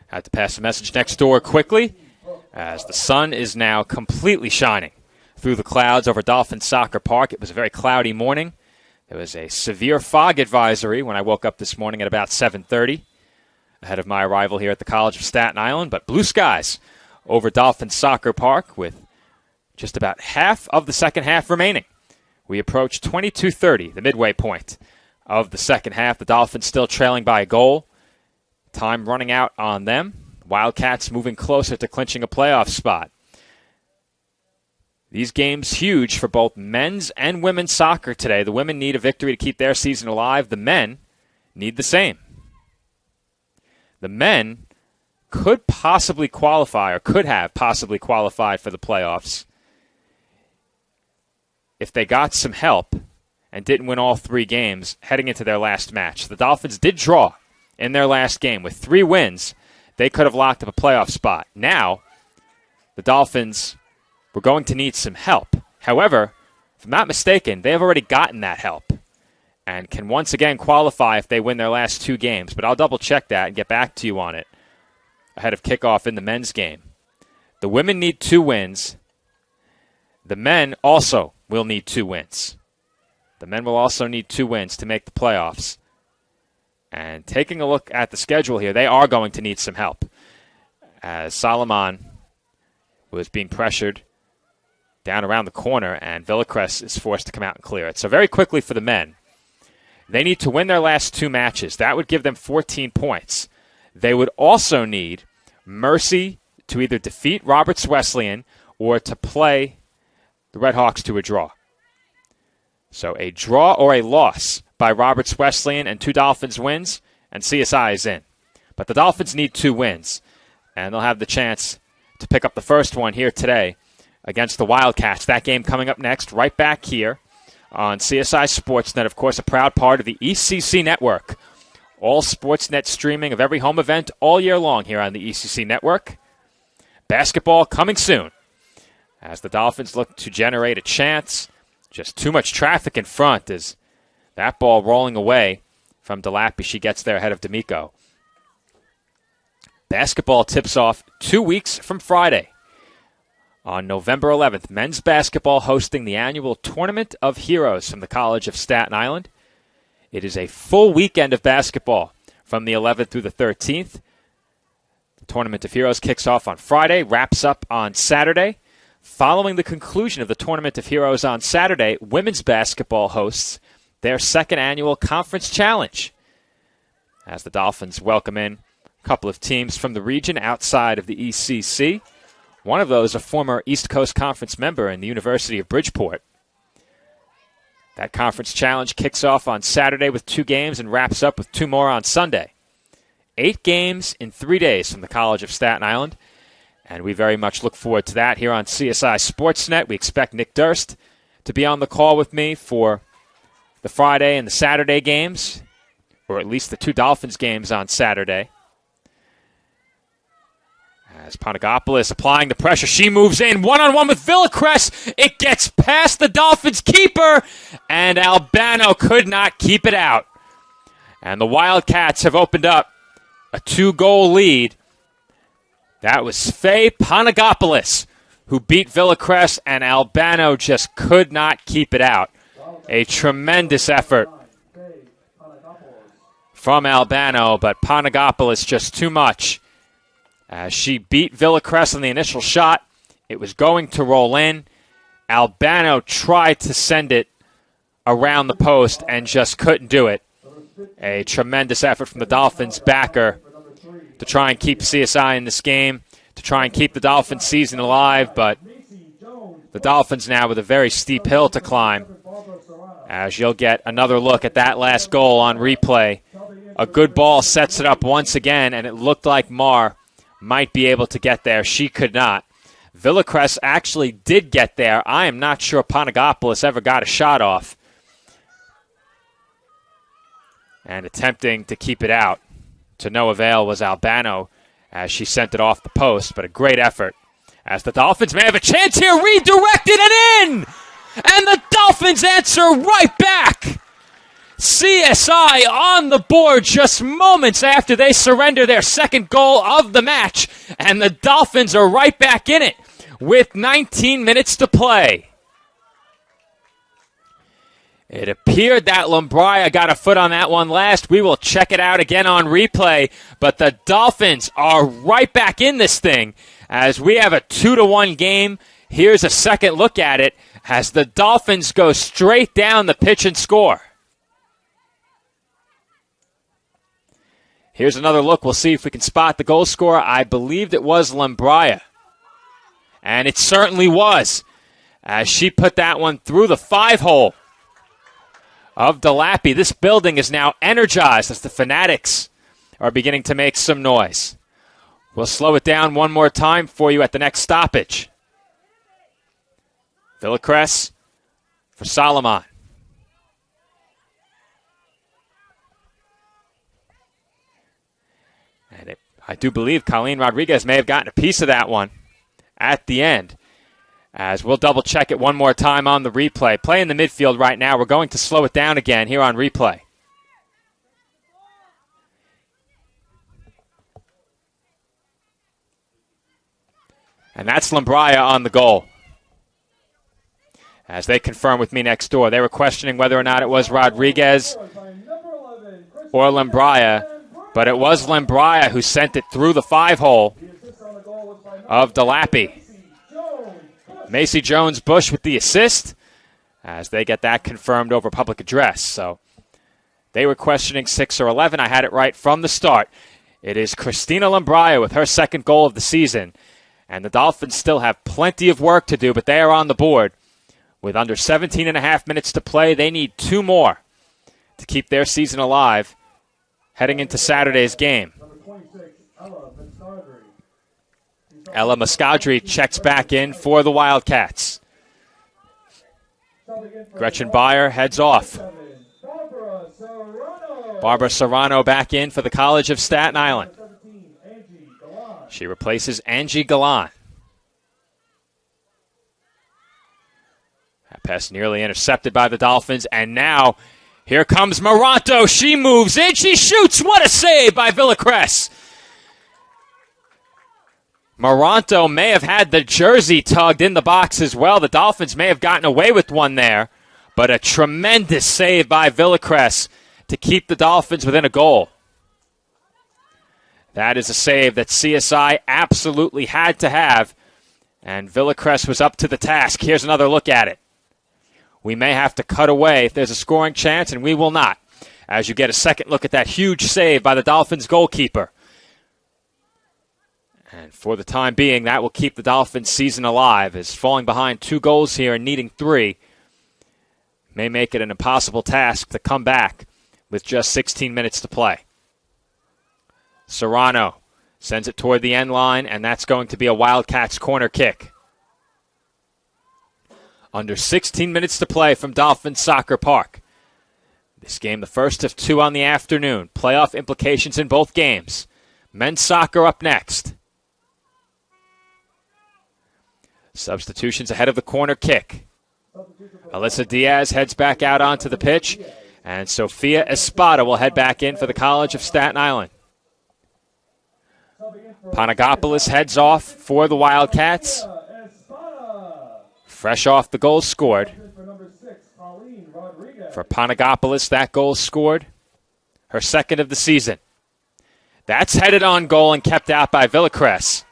Had to pass the message next door quickly, as the sun is now completely shining through the clouds over Dolphin Soccer Park. It was a very cloudy morning. There was a severe fog advisory when I woke up this morning at about 7:30, ahead of my arrival here at the College of Staten Island. But blue skies over Dolphin Soccer Park with just about half of the second half remaining. We approach 22:30, the midway point of the second half. The Dolphins still trailing by a goal. Time running out on them. Wildcats moving closer to clinching a playoff spot. These games huge for both men's and women's soccer today. The women need a victory to keep their season alive. The men need the same. The men could possibly qualify, or could have possibly qualified for the playoffs if they got some help and didn't win all 3 games heading into their last match. The Dolphins did draw in their last game. With 3 wins, they could have locked up a playoff spot. Now, the Dolphins were going to need some help. However, if I'm not mistaken, they have already gotten that help and can once again qualify if they win their last 2 games. But I'll double-check that and get back to you on it ahead of kickoff in the men's game. The women need 2 wins. The men also will need 2 wins. The men will also need 2 wins to make the playoffs. And taking a look at the schedule here, they are going to need some help, as Solomon was being pressured down around the corner, and Villacrest is forced to come out and clear it. So very quickly for the men, they need to win their last 2 matches. That would give them 14 points. They would also need mercy to either defeat Roberts Wesleyan or to play the Red Hawks to a draw. So a draw or a loss by Roberts Wesleyan and 2 Dolphins wins, and CSI is in. But the Dolphins need 2 wins, and they'll have the chance to pick up the first one here today against the Wildcats. That game coming up next, right back here on CSI Sportsnet, of course, a proud part of the ECC network. All Sportsnet streaming of every home event all year long here on the ECC network. Basketball coming soon as the Dolphins look to generate a chance. Just too much traffic in front as that ball rolling away from Delappy. She gets there ahead of D'Amico. Basketball tips off 2 weeks from Friday. On November 11th, men's basketball hosting the annual Tournament of Heroes from the College of Staten Island. It is a full weekend of basketball from the 11th through the 13th. The Tournament of Heroes kicks off on Friday, wraps up on Saturday. Following the conclusion of the Tournament of Heroes on Saturday, women's basketball hosts their second annual conference challenge, as the Dolphins welcome in a couple of teams from the region outside of the ECC. One of those a former East Coast Conference member in the University of Bridgeport. That conference challenge kicks off on Saturday with 2 games and wraps up with 2 more on Sunday. 8 games in 3 days from the College of Staten Island, and we very much look forward to that here on CSI Sportsnet. We expect Nick Durst to be on the call with me for the Friday and the Saturday games, or at least the 2 Dolphins games on Saturday. As Panagopoulos applying the pressure, she moves in one-on-one with Villacrest. It gets past the Dolphins keeper, and Albano could not keep it out. And the Wildcats have opened up a 2-goal lead. That was Faye Panagopoulos who beat Villacrest, and Albano just could not keep it out. A tremendous effort from Albano, but Panagopoulos just too much. As she beat Villacrest on the initial shot, it was going to roll in. Albano tried to send it around the post and just couldn't do it. A tremendous effort from the Dolphins backer to try and keep CSI in this game, to try and keep the Dolphins season alive, but the Dolphins now with a very steep hill to climb, as you'll get another look at that last goal on replay. A good ball sets it up once again, and it looked like Marr might be able to get there. She could not. Villacrest actually did get there. I am not sure Panagopoulos ever got a shot off. And attempting to keep it out to no avail was Albano as she sent it off the post, but a great effort as the Dolphins may have a chance here, redirected and in! And the Dolphins answer right back! CSI on the board just moments after they surrender their second goal of the match, and the Dolphins are right back in it with 19 minutes to play. It appeared that Lombria got a foot on that one last. We will check it out again on replay, but the Dolphins are right back in this thing as we have a 2-1 game. Here's a second look at it as the Dolphins go straight down the pitch and score. Here's another look. We'll see if we can spot the goal scorer. I believed it was Lombria. And it certainly was, as she put that one through the 5-hole of Delappy. This building is now energized as the Fanatics are beginning to make some noise. We'll slow it down one more time for you at the next stoppage. Villacrest for Solomon. And I do believe Colleen Rodriguez may have gotten a piece of that one at the end. As we'll double check it one more time on the replay. Play in the midfield right now. We're going to slow it down again here on replay. And that's Lombria on the goal. As they confirm with me next door. They were questioning whether or not it was Rodriguez or Lombria, but it was Lombria who sent it through the 5-hole of Delappy. Macy Jones-Bush with the assist as they get that confirmed over public address. So they were questioning 6 or 11. I had it right from the start. It is Christina Lombria with her second goal of the season. And the Dolphins still have plenty of work to do, but they are on the board. With under 17 and a half minutes to play, they need 2 more to keep their season alive heading into Saturday's game. Ella Muscadri checks back in for the Wildcats. Gretchen Beyer heads off. Barbara Serrano back in for the College of Staten Island. She replaces Angie Galan. That pass nearly intercepted by the Dolphins, and now here comes Moranto. She moves in, she shoots. What a save by Villacrest. Moranto may have had the jersey tugged in the box as well. The Dolphins may have gotten away with one there, but a tremendous save by Villacrest to keep the Dolphins within a goal. That is a save that CSI absolutely had to have, and Villacrest was up to the task. Here's another look at it. We may have to cut away if there's a scoring chance, and we will not, as you get a second look at that huge save by the Dolphins goalkeeper. And for the time being, that will keep the Dolphins' season alive, as falling behind 2 goals here and needing 3 may make it an impossible task to come back with just 16 minutes to play. Serrano sends it toward the end line, and that's going to be a Wildcats corner kick. Under 16 minutes to play from Dolphins Soccer Park. This game, the first of 2 on the afternoon. Playoff implications in both games. Men's soccer up next. Substitutions ahead of the corner kick. Alyssa Diaz heads back out onto the pitch, and Sofia Espada will head back in for the College of Staten Island. Panagopoulos heads off for the Wildcats. Fresh off the goal scored. For Panagopoulos, that goal scored. Her second of the season. That's headed on goal and kept out by Villacrest.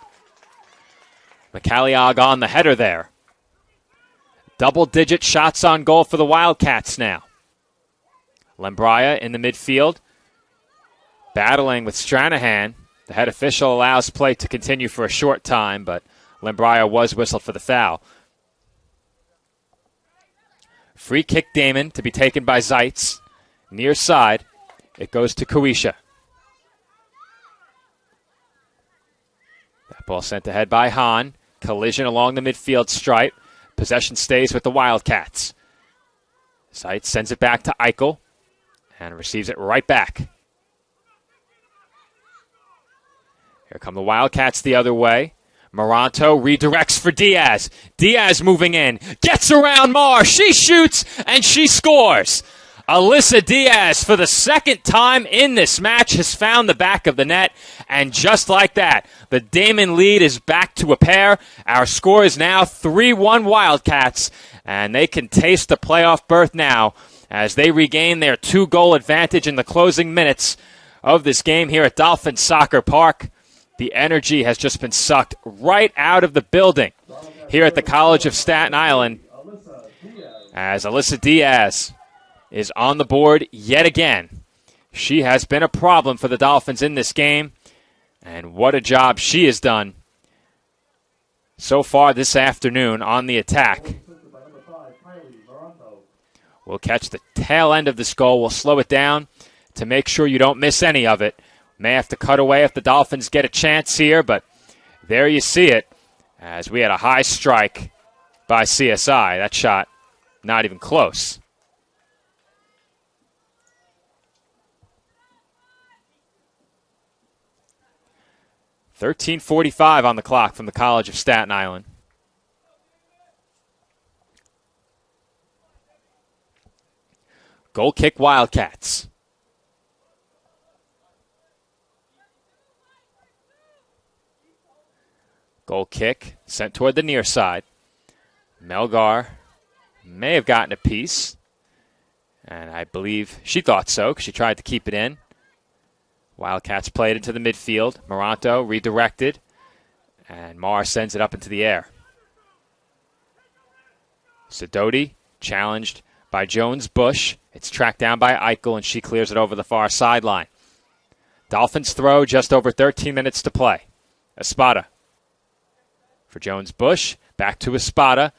McCalliog on the header there. Double-digit shots on goal for the Wildcats now. Lembraya in the midfield, battling with Stranahan. The head official allows play to continue for a short time, but Lembraya was whistled for the foul. Free kick Daemen to be taken by Zeitz. Near side, it goes to Kawisha. That ball sent ahead by Hahn. Collision along the midfield stripe. Possession stays with the Wildcats. Zeitz sends it back to Eichel and receives it right back. Here come the Wildcats the other way. Moranto redirects for Diaz. Diaz moving in. Gets around Marr. She shoots and she scores. Alyssa Diaz, for the second time in this match, has found the back of the net. And just like that, the Daemen lead is back to a pair. Our score is now 3-1 Wildcats. And they can taste the playoff berth now as they regain their 2-goal advantage in the closing minutes of this game here at Dolphin Soccer Park. The energy has just been sucked right out of the building here at the College of Staten Island as Alyssa Diaz is on the board yet again. She has been a problem for the Dolphins in this game, and what a job she has done so far this afternoon on the attack. We'll catch the tail end of this goal. We'll slow it down to make sure you don't miss any of it. May have to cut away if the Dolphins get a chance here, but there you see it as we had a high strike by CSI. That shot not even close. .45 on the clock from the College of Staten Island. Goal kick Wildcats. Goal kick sent toward the near side. Melgar may have gotten a piece, and I believe she thought so because she tried to keep it in. Wildcats played into the midfield. Moranto redirected, and Marr sends it up into the air. Sidoti challenged by Jones-Bush. It's tracked down by Eichel, and she clears it over the far sideline. Dolphins throw just over 13 minutes to play. Espada for Jones-Bush, back to Espada,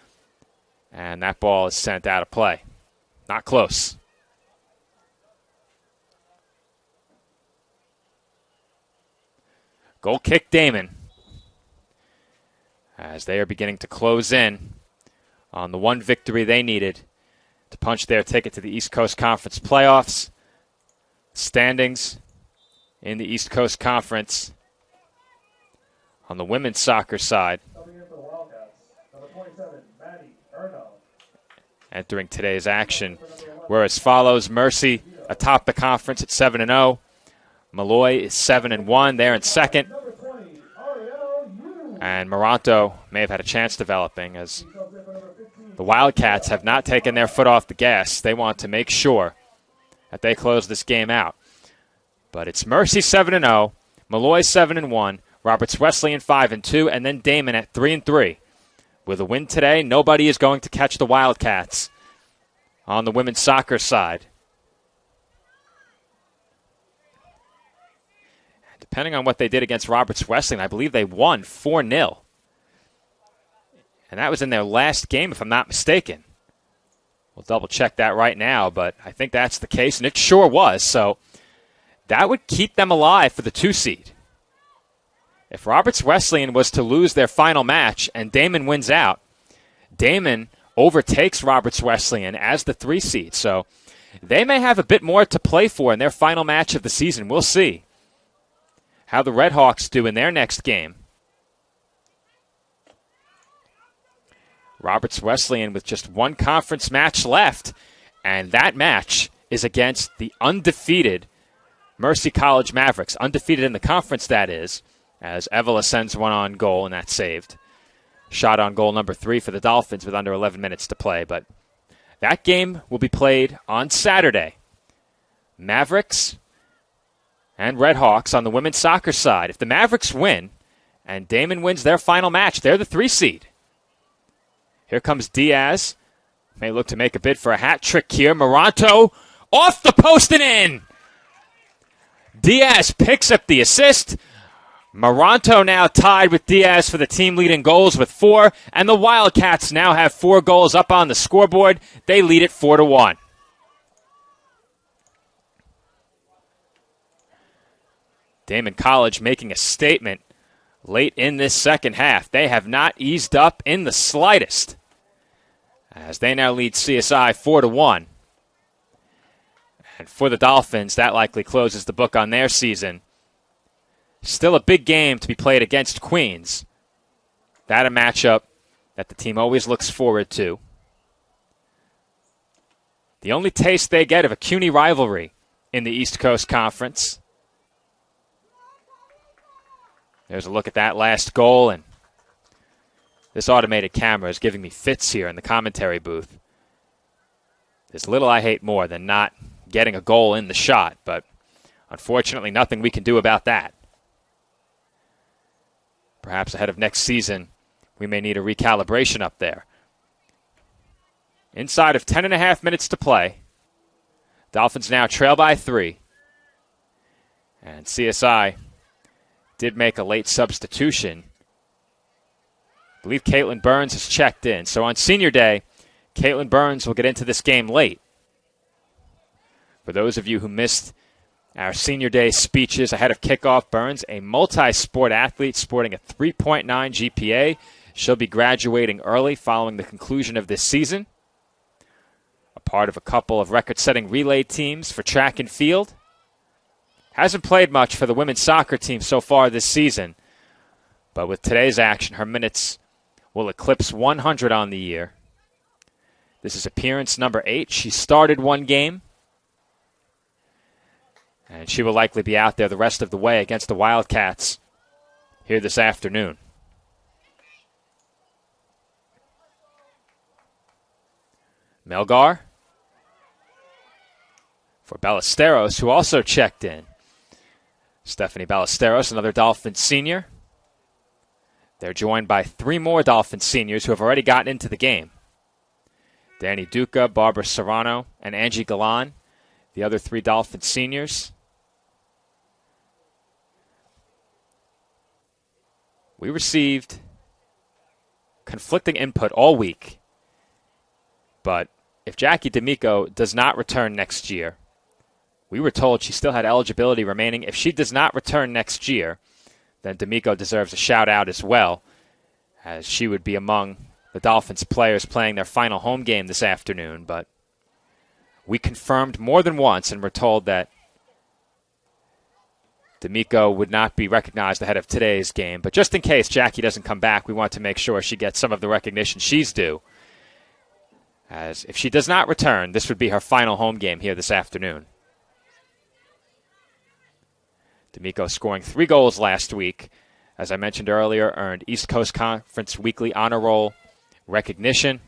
and that ball is sent out of play. Not close. Goal kick Daemen as they are beginning to close in on the one victory they needed to punch their ticket to the East Coast Conference playoffs. Standings in the East Coast Conference on the women's soccer side. Entering today's action were as follows. Mercy atop the conference at 7-0. Malloy is 7-1. They're in second. And Moranto may have had a chance developing as the Wildcats have not taken their foot off the gas. They want to make sure that they close this game out. But it's Mercy 7-0, Malloy 7-1, Roberts Wesleyan 5-2, and then Daemen at 3-3. With a win today, nobody is going to catch the Wildcats on the women's soccer side. Depending on what they did against Roberts Wesleyan, I believe they won 4-0. And that was in their last game, if I'm not mistaken. We'll double-check that right now, but I think that's the case, and it sure was. So that would keep them alive for the 2 seed. If Roberts Wesleyan was to lose their final match and Daemen wins out, Daemen overtakes Roberts Wesleyan as the 3 seed. So they may have a bit more to play for in their final match of the season. We'll see how the Red Hawks do in their next game. Roberts Wesleyan with just one conference match left, and that match is against the undefeated Mercy College Mavericks. Undefeated in the conference, that is, as Evola sends one on goal, and that's saved. Shot on goal number 3 for the Dolphins with under 11 minutes to play. But that game will be played on Saturday. Mavericks and Red Hawks on the women's soccer side. If the Mavericks win and Daemen wins their final match, they're the 3 seed. Here comes Diaz may look to make a bid for a hat trick here. Moranto off the post and in. Diaz picks up the assist. Moranto now tied with Diaz for the team lead in goals with 4, and the Wildcats now have 4 goals up on the scoreboard. They lead it 4-1. Daemen College making a statement late in this second half. They have not eased up in the slightest, as they now lead CSI 4-1. And for the Dolphins, that likely closes the book on their season. Still a big game to be played against Queens. That a matchup that the team always looks forward to. The only taste they get of a CUNY rivalry in the East Coast Conference. There's a look at that last goal, and this automated camera is giving me fits here in the commentary booth. There's little I hate more than not getting a goal in the shot, but unfortunately nothing we can do about that. Perhaps ahead of next season, we may need a recalibration up there. Inside of 10.5 minutes to play, Dolphins now trail by 3. And CSI did make a late substitution. I believe Caitlin Burns has checked in. So on senior day, Caitlin Burns will get into this game late. For those of you who missed our senior day speeches ahead of kickoff, Burns, a multi-sport athlete sporting a 3.9 GPA. She'll be graduating early following the conclusion of this season. A part of a couple of record-setting relay teams for track and field. Hasn't played much for the women's soccer team so far this season, but with today's action, her minutes will eclipse 100 on the year. This is appearance number 8. She started 1 game, and she will likely be out there the rest of the way against the Wildcats here this afternoon. Melgar for Ballesteros, who also checked in. Stephanie Ballesteros, another Dolphins senior. They're joined by 3 more Dolphins seniors who have already gotten into the game. Danny Duca, Barbara Serrano, and Angie Galan, the other 3 Dolphins seniors. We received conflicting input all week, but if Jackie D'Amico does not return next year, we were told she still had eligibility remaining. If she does not return next year, then D'Amico deserves a shout-out as well, as she would be among the Dolphins players playing their final home game this afternoon. But we confirmed more than once and were told that D'Amico would not be recognized ahead of today's game. But just in case Jackie doesn't come back, we want to make sure she gets some of the recognition she's due. As if she does not return, this would be her final home game here this afternoon. D'Amico scoring 3 goals last week. As I mentioned earlier, earned East Coast Conference Weekly Honor Roll recognition.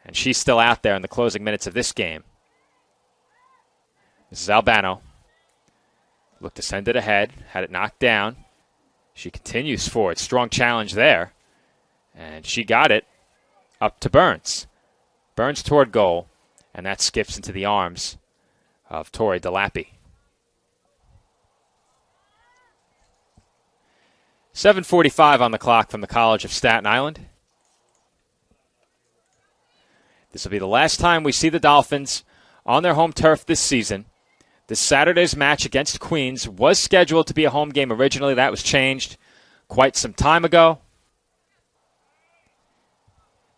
And she's still out there in the closing minutes of this game. This is Albano. Looked to send it ahead. Had it knocked down. She continues forward. Strong challenge there. And she got it up to Burns. Burns toward goal. And that skips into the arms of Tori Delappy. 7:45 on the clock from the College of Staten Island. This will be the last time we see the Dolphins on their home turf this season. This Saturday's match against Queens was scheduled to be a home game originally. That was changed quite some time ago.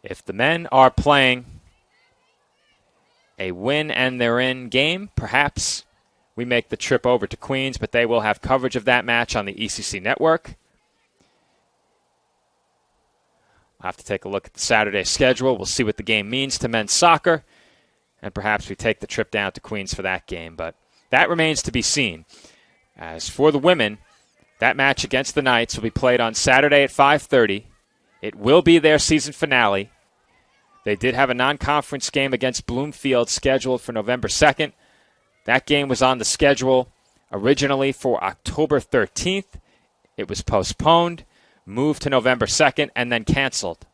If the men are playing a win and they're in game, perhaps we make the trip over to Queens, but they will have coverage of that match on the ECC network. We'll have to take a look at the Saturday schedule. We'll see what the game means to men's soccer, and perhaps we take the trip down to Queens for that game. But that remains to be seen. As for the women, that match against the Knights will be played on Saturday at 5:30. It will be their season finale. They did have a non-conference game against Bloomfield scheduled for November 2nd. That game was on the schedule originally for October 13th. It was postponed, moved to November 2nd, and then canceled.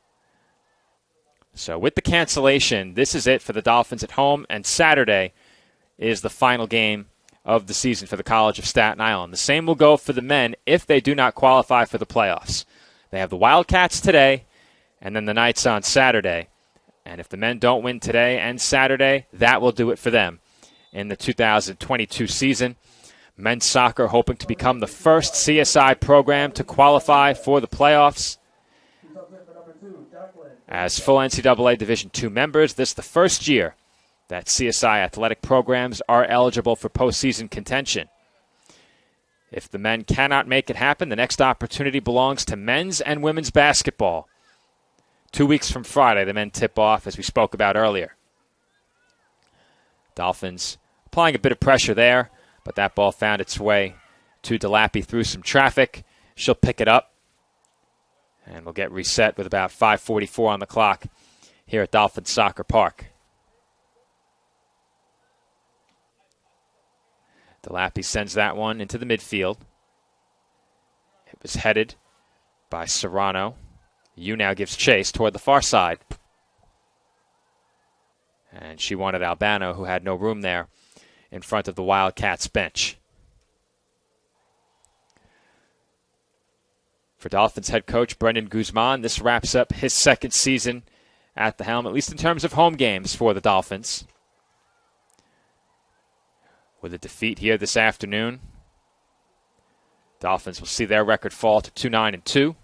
So with the cancellation, this is it for the Dolphins at home, and Saturday is the final game of the season for the College of Staten Island. The same will go for the men if they do not qualify for the playoffs. They have the Wildcats today, and then the Knights on Saturday. And if the men don't win today and Saturday, that will do it for them in the 2022 season. Men's soccer hoping to become the first CSI program to qualify for the playoffs. As full NCAA Division II members, this is the first year that CSI athletic programs are eligible for postseason contention. If the men cannot make it happen, the next opportunity belongs to men's and women's basketball. 2 weeks from Friday, the men tip off, as we spoke about earlier. Dolphins applying a bit of pressure there, but that ball found its way to Delappy through some traffic. She'll pick it up, and we'll get reset with about 5:44 on the clock here at Dolphins Soccer Park. Delappy sends that one into the midfield. It was headed by Serrano. Yu now gives chase toward the far side. And she wanted Albano, who had no room there in front of the Wildcats bench. For Dolphins head coach Brendan Guzman, this wraps up his second season at the helm, at least in terms of home games for the Dolphins. With a defeat here this afternoon, Dolphins will see their record fall to 2-9-2.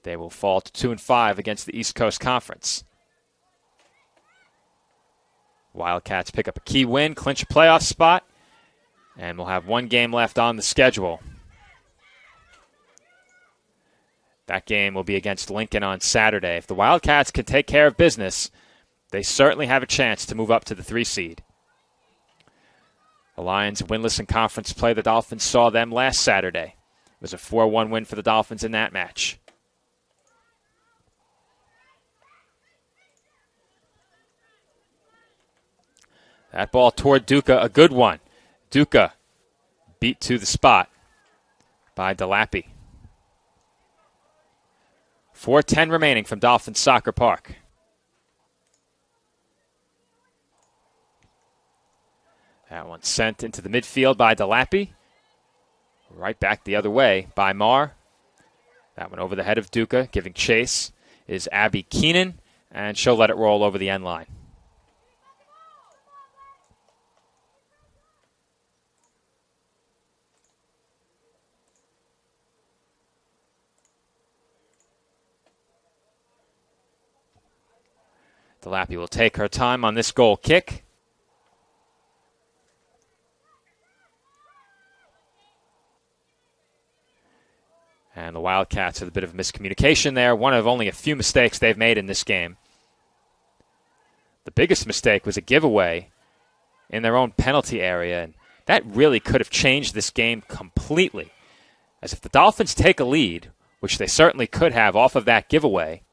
They will fall to 2-5 against the East Coast Conference. Wildcats pick up a key win, clinch a playoff spot, and we'll have one game left on the schedule. That game will be against Lincoln on Saturday. If the Wildcats can take care of business, they certainly have a chance to move up to the 3 seed. The Lions winless in conference play. The Dolphins saw them last Saturday. It was a 4-1 win for the Dolphins in that match. That ball toward Duca, a good one. Duca beat to the spot by Delappy. 4:10 remaining from Dolphins Soccer Park. That one sent into the midfield by Delappy. Right back the other way by Marr. That one over the head of Duca. Giving chase is Abby Keenan, and she'll let it roll over the end line. Delappy will take her time on this goal kick. And the Wildcats had a bit of miscommunication there. One of only a few mistakes they've made in this game. The biggest mistake was a giveaway in their own penalty area, and that really could have changed this game completely. As if the Dolphins take a lead, which they certainly could have off of that giveaway,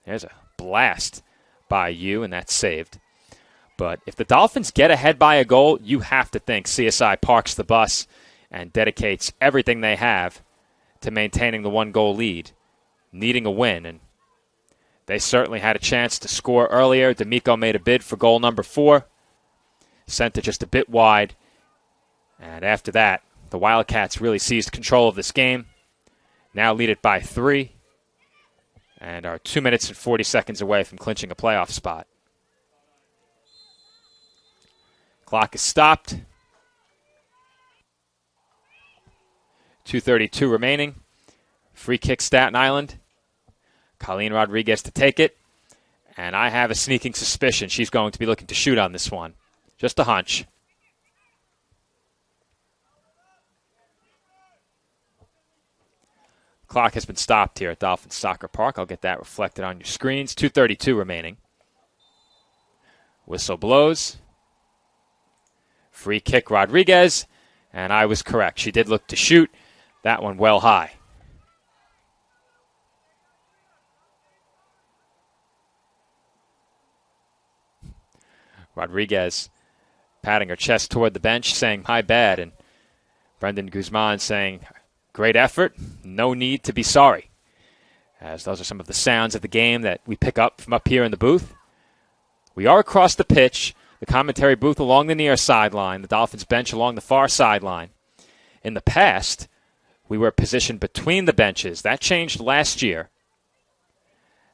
there's a blast by Yu, and that's saved. But if the Dolphins get ahead by a goal, you have to think CSI parks the bus and dedicates everything they have to maintaining the 1-goal lead, needing a win. And they certainly had a chance to score earlier. D'Amico made a bid for goal number 4, sent it just a bit wide. And after that, the Wildcats really seized control of this game. Now lead it by 3. And are 2 minutes and 40 seconds away from clinching a playoff spot. Clock is stopped. 2:32 remaining. Free kick Staten Island. Colleen Rodriguez to take it. And I have a sneaking suspicion she's going to be looking to shoot on this one. Just a hunch. Clock has been stopped here at Dolphins Soccer Park. I'll get that reflected on your screens. 2:32 remaining. Whistle blows. Free kick Rodriguez. And I was correct. She did look to shoot. That one well high. Rodriguez patting her chest toward the bench, saying, "My bad." And Brendan Guzman saying, "Great effort. No need to be sorry." as those are some of the sounds of the game that we pick up from up here in the booth. We are across the pitch, the commentary booth along the near sideline, the Dolphins bench along the far sideline. In the past, we were positioned between the benches. That changed last year,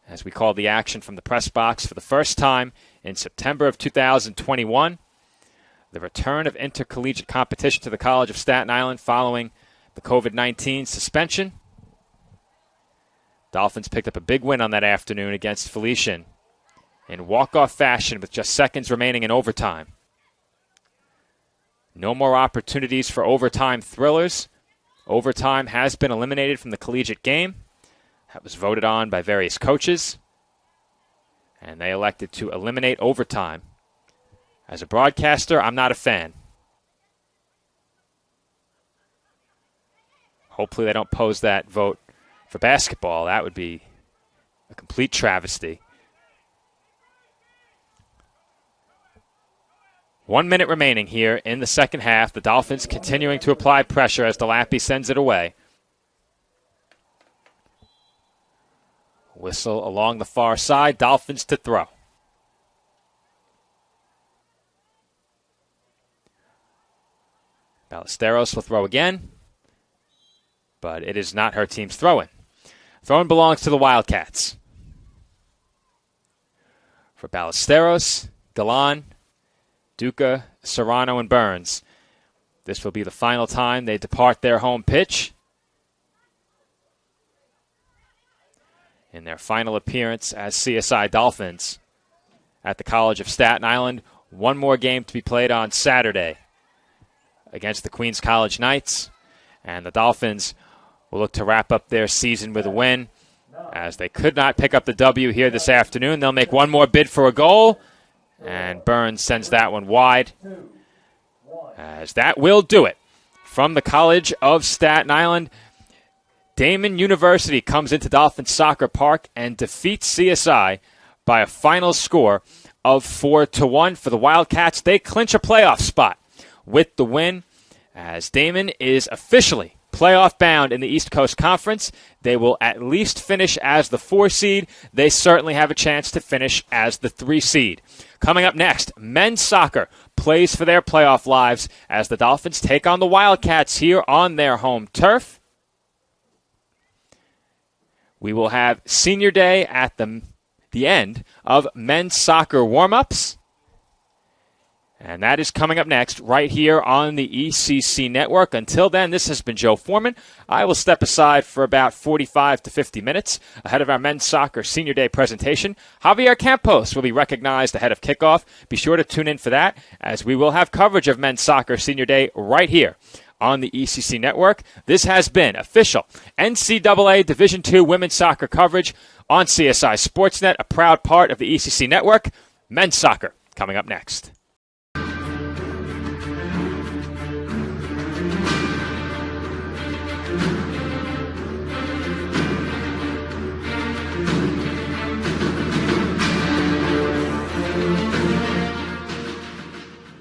as we called the action from the press box for the first time in September of 2021. The return of intercollegiate competition to the College of Staten Island following the COVID-19 suspension. Dolphins picked up a big win on that afternoon against Felician in walk-off fashion with just seconds remaining in overtime. No more opportunities for overtime thrillers. Overtime has been eliminated from the collegiate game. That was voted on by various coaches, and they elected to eliminate overtime. As a broadcaster, I'm not a fan. Hopefully they don't pose that vote for basketball. That would be a complete travesty. 1 minute remaining here in the second half. The Dolphins continuing to apply pressure as DeLappy sends it away. Whistle along the far side. Dolphins to throw. Ballesteros will throw again, but it is not her team's throwing. Throwing belongs to the Wildcats. For Ballesteros, Galan, Duca, Serrano, and Burns. This will be the final time they depart their home pitch. In their final appearance as CSI Dolphins at the College of Staten Island. One more game to be played on Saturday against the Queens College Knights. And the Dolphins will look to wrap up their season with a win. As they could not pick up the W here this afternoon, they'll make one more bid for a goal. And Burns sends that one wide. As that will do it. From the College of Staten Island, Daemen University comes into Dolphins Soccer Park and defeats CSI by a final score of 4-1. For the Wildcats, they clinch a playoff spot with the win, as Daemen is officially playoff bound in the East Coast Conference. They will at least finish as the 4 seed. They certainly have a chance to finish as the 3 seed. Coming up next, men's soccer plays for their playoff lives as the Dolphins take on the Wildcats here on their home turf. We will have senior day at the end of men's soccer warm-ups. And that is coming up next right here on the ECC Network. Until then, this has been Joe Foreman. I will step aside for about 45 to 50 minutes ahead of our men's soccer senior day presentation. Javier Campos will be recognized ahead of kickoff. Be sure to tune in for that, as we will have coverage of men's soccer senior day right here on the ECC Network. This has been official NCAA Division II women's soccer coverage on CSI Sportsnet, a proud part of the ECC Network. Men's soccer coming up next.